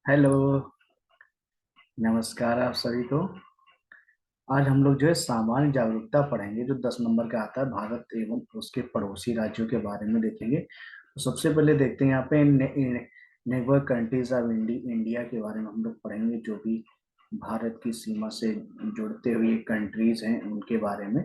Hello. नमस्कार आप सभी को। आज हम लोग जो है सामान्य जागरूकता पढ़ेंगे, जो 10 नंबर का आता है। भारत एवं उसके पड़ोसी राज्यों के बारे में देखेंगे। तो सबसे पहले देखते हैं यहाँ पे नेबर कंट्रीज ऑफ इंडिया के बारे में हम लोग पढ़ेंगे, जो भी भारत की सीमा से जुड़ते हुए कंट्रीज हैं उनके बारे में।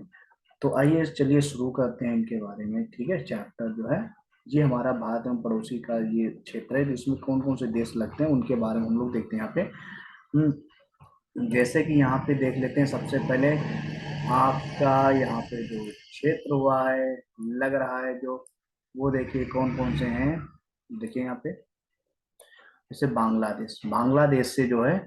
तो आइए चलिए शुरू करते हैं इनके बारे में। ठीक है, चैप्टर जो है ये हमारा भारत एवं पड़ोसी का ये क्षेत्र है, जिसमें कौन कौन से देश लगते हैं उनके बारे में हम लोग देखते हैं यहाँ पे। जैसे कि यहाँ पे देख लेते हैं सबसे पहले आपका यहाँ पे जो क्षेत्र हुआ है, लग रहा है जो, वो देखिए कौन कौन से हैं। देखिए यहाँ पे जैसे बांग्लादेश, बांग्लादेश से जो है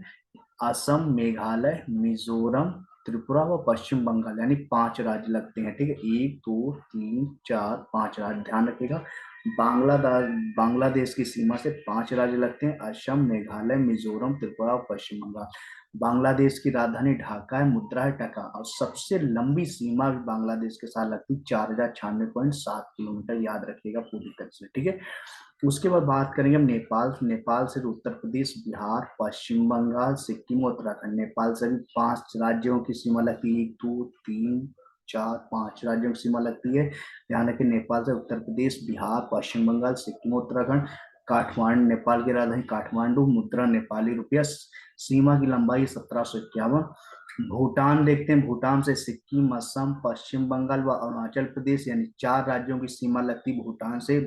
असम, मेघालय, मिजोरम, त्रिपुरा व पश्चिम बंगाल, यानी 5 राज्य लगते हैं। ठीक है, 1 2 3 4 5 राज्य, ध्यान रखिएगा। बांग्लादेश बांग्लादेश की सीमा से 5 राज्य लगते हैं: असम, मेघालय, मिजोरम, त्रिपुरा और पश्चिम बंगाल। बांग्लादेश की राजधानी ढाका है, मुद्रा है टका, और सबसे लंबी सीमा भी बांग्लादेश के साथ लगती है, 4096.7 किलोमीटर, याद रखिएगा पूरी तरह से। ठीक है, उसके बाद बात करेंगे हम नेपाल। नेपाल से उत्तर प्रदेश, बिहार, पश्चिम बंगाल, सिक्किम और उत्तराखंड। नेपाल से भी 5 राज्यों की सीमा लगती है: 1 2 3 4 5 राज्यों की सीमा लगती है। ध्यान रखें, नेपाल से उत्तर प्रदेश, बिहार, पश्चिम बंगाल, सिक्किम, उत्तराखंड। काठमांडू, नेपाल की राजधानी काठमांडू, मुद्रा नेपाली रुपया, सीमा की लंबाई 1751। भूटान देखते हैं, भूटान से सिक्किम, असम, पश्चिम बंगाल व अरुणाचल प्रदेश, यानी 4 राज्यों की सीमा लगती है भूटान से।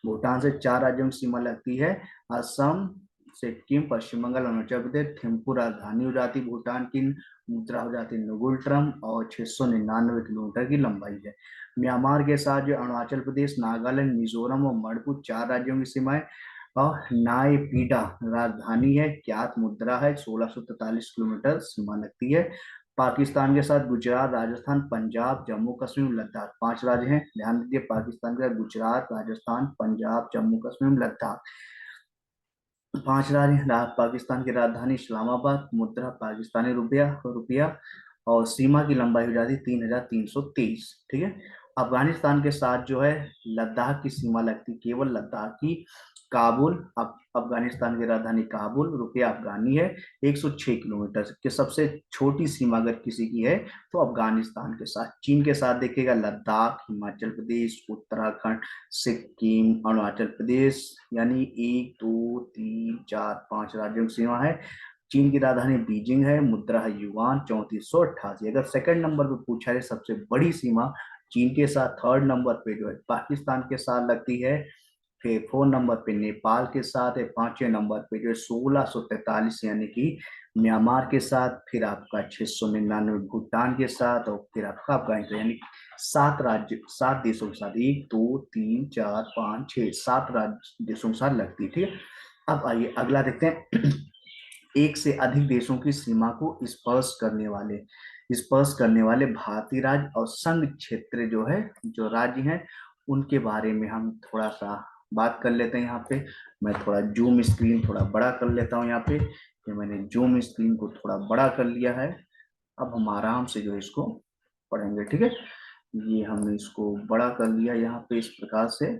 भूटान से 4 राज्यों की सीमा लगती है: असम, सिक्किम, पश्चिम बंगाल, अरुणाचल प्रदेश। थिम्पू राजधानी हो जाती है भूटान की, मुद्रा हो जाती है नुगुल ट्रम, और 699 किलोमीटर की लंबाई है। म्यांमार के साथ जो अरुणाचल प्रदेश, नागालैंड, मिजोरम और मणिपुर 4 राज्यों की सीमा है। और नायपीडा राजधानी है, ज्ञात मुद्रा है, 1643 किलोमीटर सीमा लगती है। पाकिस्तान के साथ गुजरात, राजस्थान, पंजाब, जम्मू कश्मीर, लद्दाख, 5 राज्य हैं, ध्यान दीजिए। पाकिस्तान के साथ गुजरात, राजस्थान, पंजाब, जम्मू कश्मीर, लद्दाख, 5 राज्य। पाकिस्तान की राजधानी इस्लामाबाद, मुद्रा पाकिस्तानी रुपया रुपया, और सीमा की लंबाई हो जाती है 3323। ठीक है, अफगानिस्तान के साथ जो है लद्दाख की सीमा लगती, केवल लद्दाख की, काबुल। अफगानिस्तान की राजधानी काबुल, रुपया अफगानी है, 106 किलोमीटर की। सबसे छोटी सीमा अगर किसी की है तो अफगानिस्तान के साथ। चीन के साथ देखिएगा लद्दाख, हिमाचल प्रदेश, उत्तराखंड, सिक्किम, अरुणाचल प्रदेश, यानी 1 2 3 4 5 राज्यों की सीमा है। चीन की राजधानी बीजिंग है, मुद्रा है युआन, 3488। अगर सेकंड नंबर पे पूछा है सबसे बड़ी सीमा चीन के साथ, थर्ड नंबर पे जो है पाकिस्तान के साथ लगती है, फिर 4 नंबर पे नेपाल के साथ है, 5वें नंबर पे जो है 1643 यानी कि म्यांमार के साथ, फिर आपका 699 भूटान के साथ, और फिर आपका अफगानिस्तान, यानी 7 राज्य, 7 देशों के साथ, 1 2 3 4 5 6 7 देशों के साथ लगती है। ठीक है, अब आइए अगला देखते हैं। एक से अधिक देशों की सीमा को स्पर्श करने वाले भारतीय राज्य और संघ क्षेत्र जो है, जो राज्य हैं, उनके बारे में हम थोड़ा सा बात कर लेते हैं। यहाँ पे मैं थोड़ा जूम स्क्रीन थोड़ा बड़ा कर लेता हूँ। यहाँ पे ये मैंने जूम स्क्रीन को थोड़ा बड़ा कर लिया है। अब हम आराम से जो है इसको पढ़ेंगे। ठीक है, ये हमने इसको बड़ा कर लिया यहाँ पे इस प्रकार से।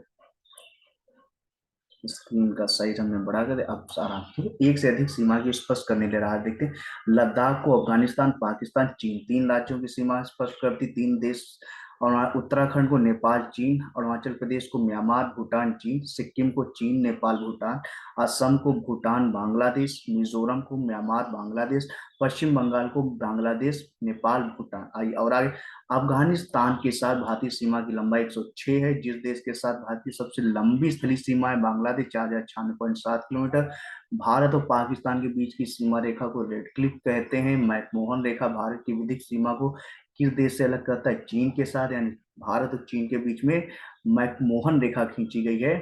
स्क्रीन का साइज हमने बढ़ा कर अब सारा। ठीक है, एक से अधिक सीमा की स्पष्ट करने ले रहा है। देखते हैं, लद्दाख को अफगानिस्तान, पाकिस्तान, चीन, 3 राज्यों की सीमा स्पष्ट करती, 3 देश। और उत्तराखंड को नेपाल, चीन, अरुणाचल प्रदेश को म्यांमार, भूटान, चीन, सिक्किम को चीन, नेपाल, भूटान, असम को भूटान, बांग्लादेश, मिजोरम को म्यांमार, बांग्लादेश, पश्चिम बंगाल को बांग्लादेश, नेपाल, भूटान। आई और आगे, अफगानिस्तान के साथ भारतीय सीमा की लंबाई 106 है। जिस देश के साथ भारत की सबसे लंबी स्थलीय सीमा है, बांग्लादेश, 4096.7 किलोमीटर। भारत और पाकिस्तान के बीच की सीमा रेखा को रेड क्लिफ कहते हैं। मैकमोहन रेखा भारत की विधिक सीमा को किस देश से अलग करता है? चीन के साथ, यानी भारत और चीन के बीच में मैकमोहन रेखा खींची गई है।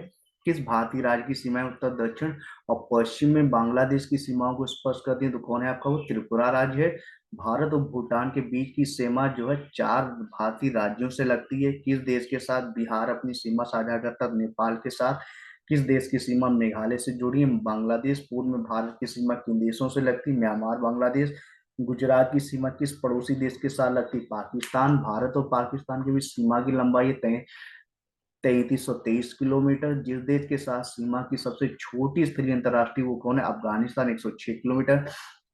किस भारतीय राज्य की सीमाएं उत्तर, दक्षिण और पश्चिम में बांग्लादेश की सीमाओं को स्पर्श करती है? तो कौन है आपका? वो त्रिपुरा राज्य है। भारत और भूटान के बीच की सीमा जो है 4 भारतीय राज्यों से लगती है। किस देश के साथ बिहार अपनी सीमा साझा करता है? नेपाल के साथ। किस देश की सीमा मेघालय से जुड़ी है? बांग्लादेश। पूर्व में भारत की सीमा किन देशों से लगती है? म्यांमार, बांग्लादेश। गुजरात की सीमा किस पड़ोसी देश के साथ लगती है? पाकिस्तान। भारत और पाकिस्तान के बीच सीमा की लंबाई है 3323 किलोमीटर। जिस देश के साथ सीमा की सबसे छोटी स्थलीय अंतर्राष्ट्रीय वो कौन है? अफगानिस्तान, 106 किलोमीटर।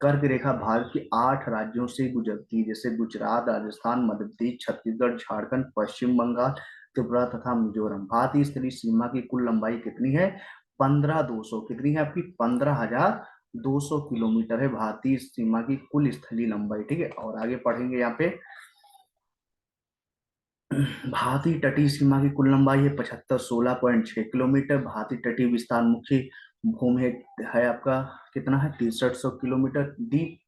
कर्क रेखा भारत के 8 राज्यों से गुजरती है, जैसे गुजरात, राजस्थान, मध्य प्रदेश, छत्तीसगढ़, झारखंड, पश्चिम बंगाल, त्रिपुरा तथा मिजोरम। भारतीय स्थलीय सीमा की कुल लंबाई कितनी है? 15,200। कितनी है आपकी? 15,200 किलोमीटर है भारतीय सीमा की कुल स्थलीय लंबाई। ठीक है, और आगे पढ़ेंगे यहाँ पे। भारतीय तटीय सीमा की कुल लंबाई है 75, 16.6 किलोमीटर। भारतीय तटीय विस्तार मुख्य भूमि है आपका कितना है? 6300 किलोमीटर। द्वीप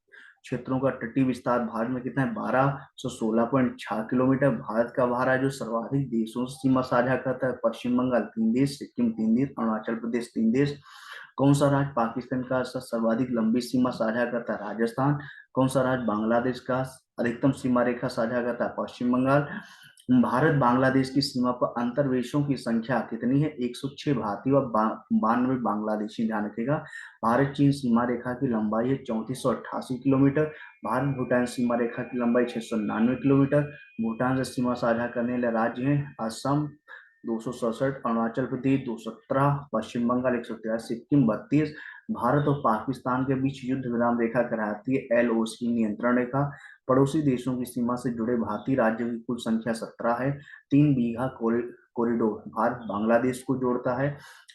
क्षेत्रों का तटीय विस्तार भारत में कितना है? 1216.6 किलोमीटर। भारत का बाहर जो सर्वाधिक देशों से सीमा साझा करता है? पश्चिम बंगाल 3 देश, सिक्किम 3 देश, अरुणाचल प्रदेश 3 देश। कौन सा राज्य पाकिस्तान का सर्वाधिक लंबी सीमा साझा करता है? राजस्थान। कौन सा राज्य बांग्लादेश का अधिकतम सीमा रेखा साझा करता है? पश्चिम बंगाल। भारत बांग्लादेश की सीमा पर अंतर्वेशों की संख्या कितनी है? 106 भारतीय और 92 बांग्लादेशी। ध्यान रखिएगा। भारत चीन सीमा रेखा की लंबाई है 3488 किलोमीटर। भारत भूटान सीमा रेखा की लंबाई 699 किलोमीटर। भूटान से सीमा साझा करने वाले राज्य हैं असम 267, अरुणाचल प्रदेश 217, पश्चिम बंगाल 113, सिक्किम 32। भारत और पाकिस्तान के बीच युद्ध विराम रेखा कहलाती है LOC, नियंत्रण रेखा। पड़ोसी देशों की सीमा से जुड़े भारतीय राज्यों की कुल संख्या 17 है। 3 बीघा कॉरिडोर भारत बांग्लादेश को जोड़ता है।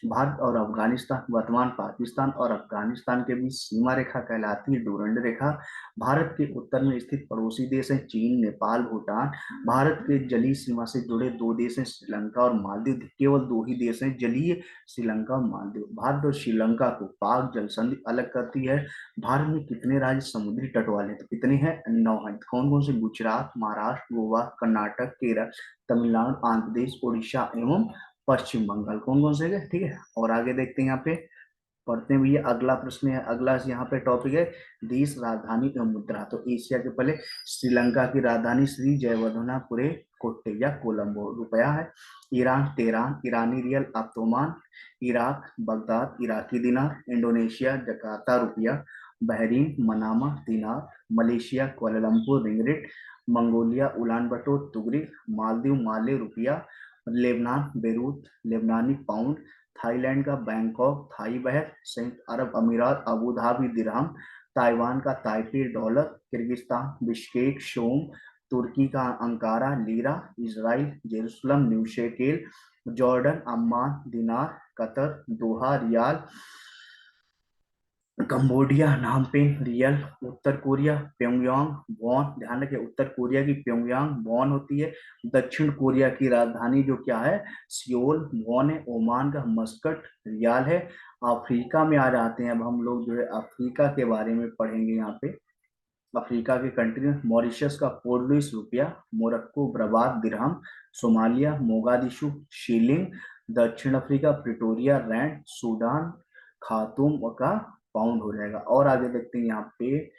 भारत और अफगानिस्तान, वर्तमान पाकिस्तान और अफगानिस्तान के बीच सीमा रेखा कहलाती है डूरंड रेखा। भारत के उत्तर में स्थित पड़ोसी देश हैं चीन, नेपाल, भूटान। भारत के जलीय सीमा से जुड़े 2 देश हैं श्रीलंका और मालदीव। केवल 2 ही देश हैं जलीय, श्रीलंका और मालदीव। भारत और श्रीलंका को पाक जल संधि अलग करती है। भारत में कितने राज्य समुद्री तट वाले हैं? तो कितने हैं? 9 हैं। कौन कौन से? गुजरात, महाराष्ट्र, गोवा, कर्नाटक, केरल, तमिलनाडु, आंध्र प्रदेश, उड़ीसा एवं पश्चिम बंगाल। कौन कौन से है? ठीक है, और आगे देखते हैं यहाँ पे। पढ़ते हैं भैया। अगला प्रश्न है, अगला यहाँ पे टॉपिक है देश, राजधानी एवं मुद्रा। तो एशिया के पहले श्रीलंका की राजधानी श्री जयवर्धनापुरे कोट्टे या कोलंबो रुपया है। ईरान तेहरान, ईरानी रियल अब्दोमान। Iraq Baghdad, Iraqi dinar. Indonesia Jakarta रुपया। Bahrain Manama dinar. Malaysia Kuala Lumpur ringgit. Mongolia Ulan Bator tugrik. Maldives Male रुपया। लेबनान बेरूत लेबनानी पाउंड। थाईलैंड का बैंकॉक थाई बहर। संयुक्त अरब अमीरात अबू धाबी दिरहम। ताइवान का Taipei dollar. Kyrgyzstan Bishkek som. तुर्की का Ankara lira. Israel Jerusalem new shekel. Jordan Amman dinar. Qatar Doha riyal. Cambodia Phnom Penh riel. उत्तर Korea Pyongyang won. ध्यान रखिए, उत्तर कोरिया की प्योंगयांग वॉन होती है। दक्षिण कोरिया की राजधानी जो क्या है? सियोल वॉन है। ओमान का मस्कट रियाल है। अफ्रीका में आ जाते हैं अब हम लोग, जो है अफ्रीका के बारे में पढ़ेंगे यहाँ पे। अफ्रीका के कंट्री में मॉरिशस का पोर्ट लुइस रुपया। Morocco Rabat dirham. Somalia Mogadishu shilling. दक्षिण Africa Pretoria rand. Sudan Khartoum का पाउंड हो जाएगा। और आगे देखते हैं यहाँ पे,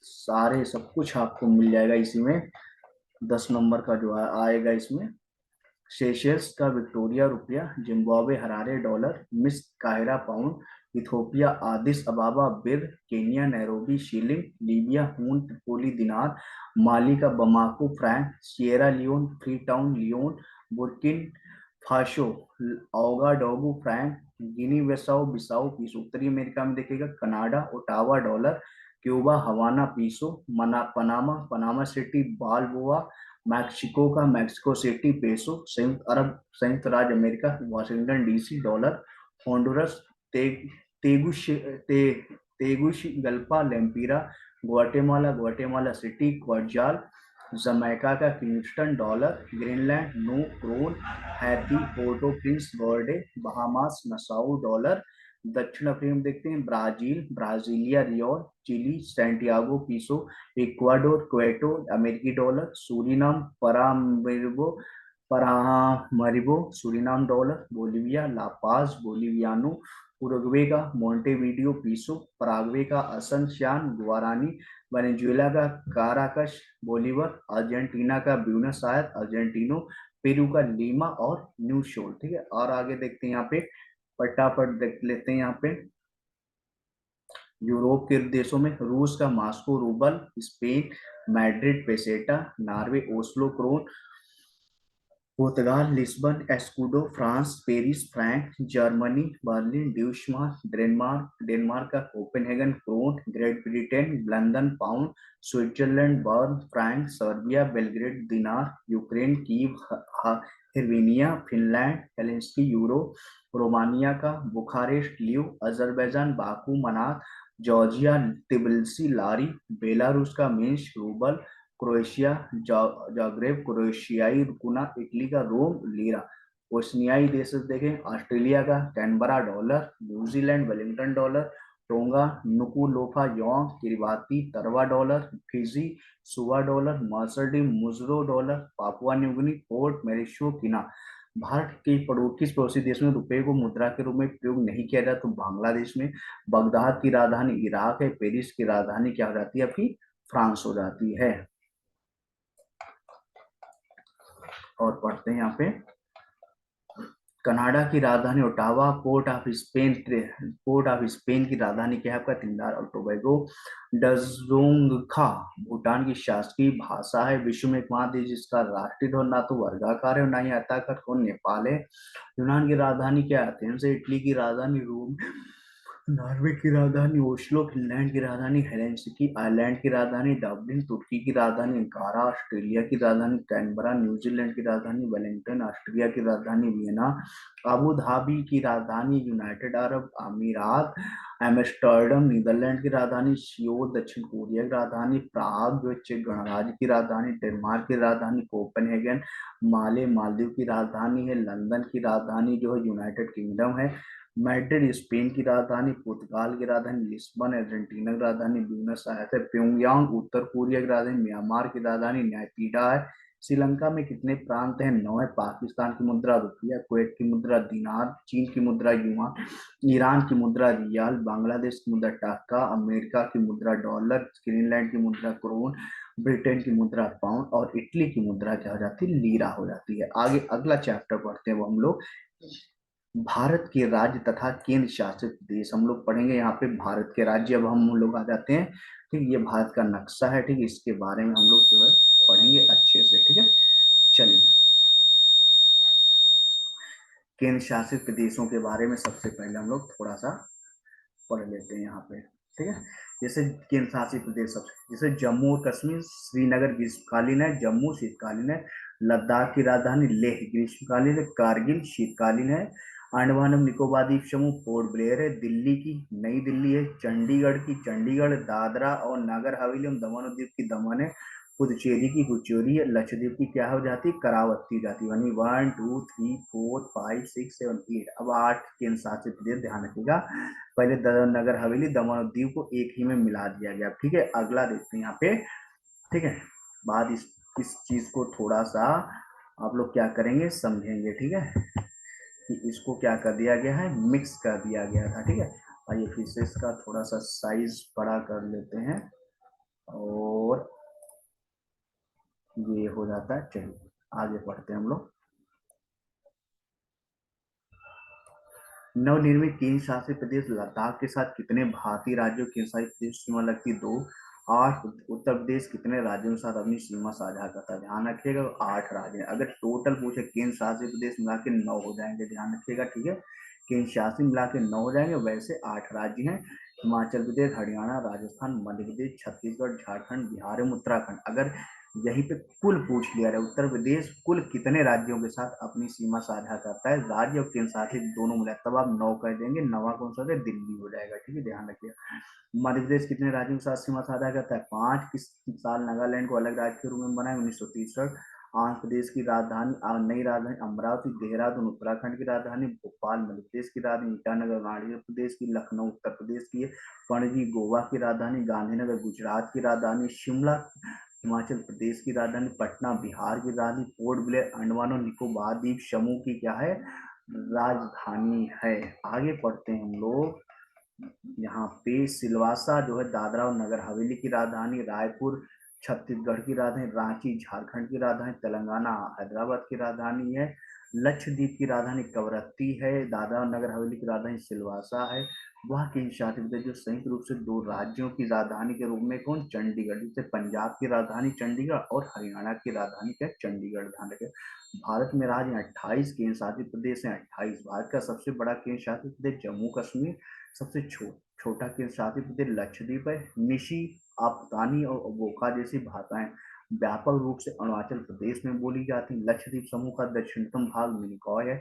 सारे सब कुछ आपको मिल जाएगा इसी में। 10 नंबर का जो आएगा इसमें। सेशेल्स का विक्टोरिया रुपया। Zimbabwe Harare dollar. मिस्र काहिरा pound. Ethiopia Addis Ababa birr. Kenya Nairobi shilling. Libya हून त्रिपोली दिनार। माली का Bamako franc. Sierra Leone Freetown leone. Burkina Faso Ouagadougou franc. Guinea वेसाओ बिसाओ पीसो। उत्तरी America में देखिएगा Canada Ottawa dollar. Cuba Havana peso. Panama Panama City balboa. Mexico का Mexico City peso. संयुक्त राज्य America Washington DC dollar. Honduras ते, तेगुश ते, Tegucigalpa lempira. Guatemala Guatemala City quetzal. Jamaica का किंगस्टन डॉलर। ग्रीनलैंड नो क्रोन। हैती पोर्टो प्रिंस बर्डे। Bahamas Nassau dollar. दक्षिण अफ्रीका में देखते हैं Brazil Brasilia real. Chile Santiago peso. Ecuador Quito अमेरिकी dollar. Suriname Paramaribo Paramaribo Suriname dollar. Bolivia La Paz boliviano. Uruguay का Montevideo peso. Paraguay का Asuncion guarani. Venezuela का Caracas bolivar. Argentina का Buenos Aires अर्जेंटिनो। पेरू का लीमा और new sol. ठीक है, और आगे देखते हैं यहाँ पे, फटाफट देख लेते हैं यहाँ पे। यूरोप के देशों में रूस का Moscow rouble. Spain Madrid peseta. Norway Oslo krone. पुर्तगाल Lisbon, escudo France, Paris franc, Germany Berlin, Deutschmark Denmark, Denmark का Copenhagen, krone great Britain, London pound, Switzerland Bern, franc, Serbia Belgrade dinar, Ukraine Kiev, hryvnia Finland Helsinki, euro Romania का Bucharest leu, Azerbaijan Baku manat, Georgia Tbilisi lari, Belarus का Minsk rouble, Croatia Zagreb, क्रोएशियाई kuna, Italy का रोम lira. ओशनियाई देश देखें, Australia का Canberra dollar, New Zealand Wellington dollar, Tonga Nuku'alofa योंग, Kiribati Tarawa dollar, Fiji Suva dollar, मर्सडी Majuro dollar, Papua New Guinea Port Moresby kina. Bharat के किस पड़ोसी देश में रुपए को मुद्रा के रूप में प्रयोग नहीं किया जाता, तो बांग्लादेश में। बगदाद की राजधानी इराक है, पेरिस की राजधानी क्या हो जाती है आपकी, फ्रांस हो जाती है। और पढ़ते हैं यहाँ पे, कनाडा की राजधानी ओटावा, पोर्ट ऑफ स्पेन की राजधानी क्या है आपका, त्रिनिदाद और टोबैगो। डजोंगखा भूटान की शासकीय भाषा है। विश्व में एकमात्र देश जिसका राष्ट्रीय ध्वज ना तो वर्गाकार है और ना ही आयताकार, कौन, नेपाल है। यूनान की राजधानी क्या है, एथेंस है। इटली की राजधानी रोम, नॉर्वे की राजधानी ओस्लो, फिनलैंड की राजधानी हेलेंसिकी, आयरलैंड की राजधानी डबलिन, तुर्की की राजधानी अंकारा, ऑस्ट्रेलिया की राजधानी कैनबरा, न्यूजीलैंड की राजधानी वेलिंगटन, ऑस्ट्रिया की राजधानी वियना, अबू धाबी की राजधानी यूनाइटेड अरब अमीरात, एम्स्टर्डम नीदरलैंड की राजधानी, सियोल दक्षिण कोरिया की राजधानी, प्राग जो चेक गणराज्य की राजधानी, डेनमार्क की राजधानी कोपेनहेगन, माले मालदीव की राजधानी है, लंदन की राजधानी जो है यूनाइटेड किंगडम है, मैड्रिड स्पेन की राजधानी, पुर्तगाल की राजधानी लिस्बन, अर्जेंटीना की राजधानी ब्यूनस आयर्स है, प्योंगयांग उत्तर कोरिया की राजधानी, म्यांमार की राजधानी नैपीडा है। श्रीलंका में कितने प्रांत हैं, 9 है। पाकिस्तान की मुद्रा रुपया, कुवैत की मुद्रा दिनार, चीन की मुद्रा युआन, ईरान की मुद्रा रियाल, बांग्लादेश की मुद्रा टाका, अमेरिका की मुद्रा डॉलर, ग्रीनलैंड की मुद्रा क्रोन, ब्रिटेन की मुद्रा पाउंड और इटली की मुद्रा क्या हो जाती है, लीरा हो जाती है। आगे अगला चैप्टर पढ़ते हैं वो हम लोग, भारत के राज्य तथा केंद्र शासित प्रदेश हम लोग पढ़ेंगे। यहाँ पे भारत के राज्य अब हम लोग आ जाते हैं। ठीक, ये भारत का नक्शा है। ठीक, इसके बारे में हम लोग जो है पढ़ेंगे अच्छे से। ठीक है, चलिए केंद्र शासित प्रदेशों के बारे में सबसे पहले हम लोग थोड़ा सा पढ़ लेते हैं यहाँ पे। ठीक है, जैसे केंद्र शासित प्रदेश सबसे, जैसे जम्मू और कश्मीर, श्रीनगर ग्रीष्मकालीन है, जम्मू शीतकालीन है, लद्दाख की राजधानी लेह ग्रीष्मकालीन है, कारगिल शीतकालीन है, अंडमान और निकोबार द्वीप समूह पोर्ट ब्लेयर है, दिल्ली की नई दिल्ली है, चंडीगढ़ की चंडीगढ़, दादरा और नगर हवेली और दमन और दीव की दमन है, पुदुचेरी की पुचेरी है, लक्षद्वीप की क्या हो जाती है, करावती हो जाती है। यानी 1 2 3 4 5 6 7 8। अब 8 केंद्र शासित प्रदेश, ध्यान रखिएगा। पहले नगर हवेली दमन और दीव को एक ही में मिला दिया गया। ठीक है, अगला देखते हैं यहाँ पे। ठीक है, बाद इस चीज को थोड़ा सा आप लोग क्या करेंगे, समझेंगे। ठीक है, कि इसको क्या कर दिया गया है, मिक्स कर दिया गया था। ठीक है, आइए फिर से इसका थोड़ा सा साइज बड़ा कर लेते हैं और ये हो जाता है। चलिए आगे बढ़ते हैं हम लोग। नवनिर्मित केंद्र शासित प्रदेश लद्दाख के साथ कितने भारतीय राज्यों के शासित प्रदेश सीमा लगती, 2। 8 उत्तर प्रदेश कितने राज्यों के साथ अपनी सीमा साझा करता है, ध्यान रखिएगा 8 राज्य हैं। अगर टोटल पूछे केंद्र शासित प्रदेश मिला के 9 हो जाएंगे, ध्यान रखिएगा। ठीक है, केंद्र शासित मिला के 9 हो जाएंगे, वैसे 8 राज्य हैं, हिमाचल प्रदेश, हरियाणा, राजस्थान, मध्य प्रदेश, छत्तीसगढ़, झारखंड, बिहार एवं उत्तराखंड। अगर यहीं पे कुल पूछ लिया है, उत्तर प्रदेश कुल कितने राज्यों के साथ अपनी सीमा साझा करता है, राज्य और केंद्र शासित दोनों मिला, तब आप 9 कर देंगे। 9वां कौन सा है, दिल्ली हो जाएगा। ठीक है, ध्यान रखिए। मध्य प्रदेश कितने राज्यों के साथ सीमा साझा करता है, 5। किस साल नागालैंड को अलग राज्य के रूप में बनाया, 1963। आंध्र प्रदेश की राजधानी नई राजधानी अमरावती, देहरादून उत्तराखंड की राजधानी, भोपाल मध्य प्रदेश की राजधानी, ईटानगर अरुणाचल प्रदेश की, लखनऊ उत्तर प्रदेश की है, पणजी गोवा की राजधानी, गांधीनगर गुजरात की राजधानी, शिमला हिमाचल प्रदेश की राजधानी, पटना बिहार की राजधानी, पोर्ट ब्लेयर अंडमान और निकोबार द्वीप समूह की क्या है, राजधानी है। आगे पढ़ते हैं हम लोग। यहाँ पे सिलवासा जो है दादरा और नगर हवेली की राजधानी, रायपुर छत्तीसगढ़ की राजधानी, रांची झारखंड की राजधानी, तेलंगाना हैदराबाद की राजधानी है, लक्षद्वीप की राजधानी कवरत्ती है, दादरा और नगर हवेली की राजधानी सिलवासा है, वह केंद्र शासित प्रदेश जो संयुक्त रूप से दो राज्यों की राजधानी के रूप में कौन, चंडीगढ़, जैसे पंजाब की राजधानी चंडीगढ़ और हरियाणा की राजधानी क्या, चंडीगढ़, ध्यान रखें। भारत में राज्य 28 केंद्र शासित प्रदेश हैं, 28। भारत का सबसे बड़ा केंद्र शासित प्रदेश जम्मू कश्मीर, सबसे छोटा केंद्र शासित प्रदेश लक्षद्वीप है। निशी, आफगानी और वोका जैसी भाषाएं व्यापक रूप से अरुणाचल प्रदेश में बोली जाती हैं। लक्षद्वीप समूह का दक्षिणतम भाग मिनिकॉय है।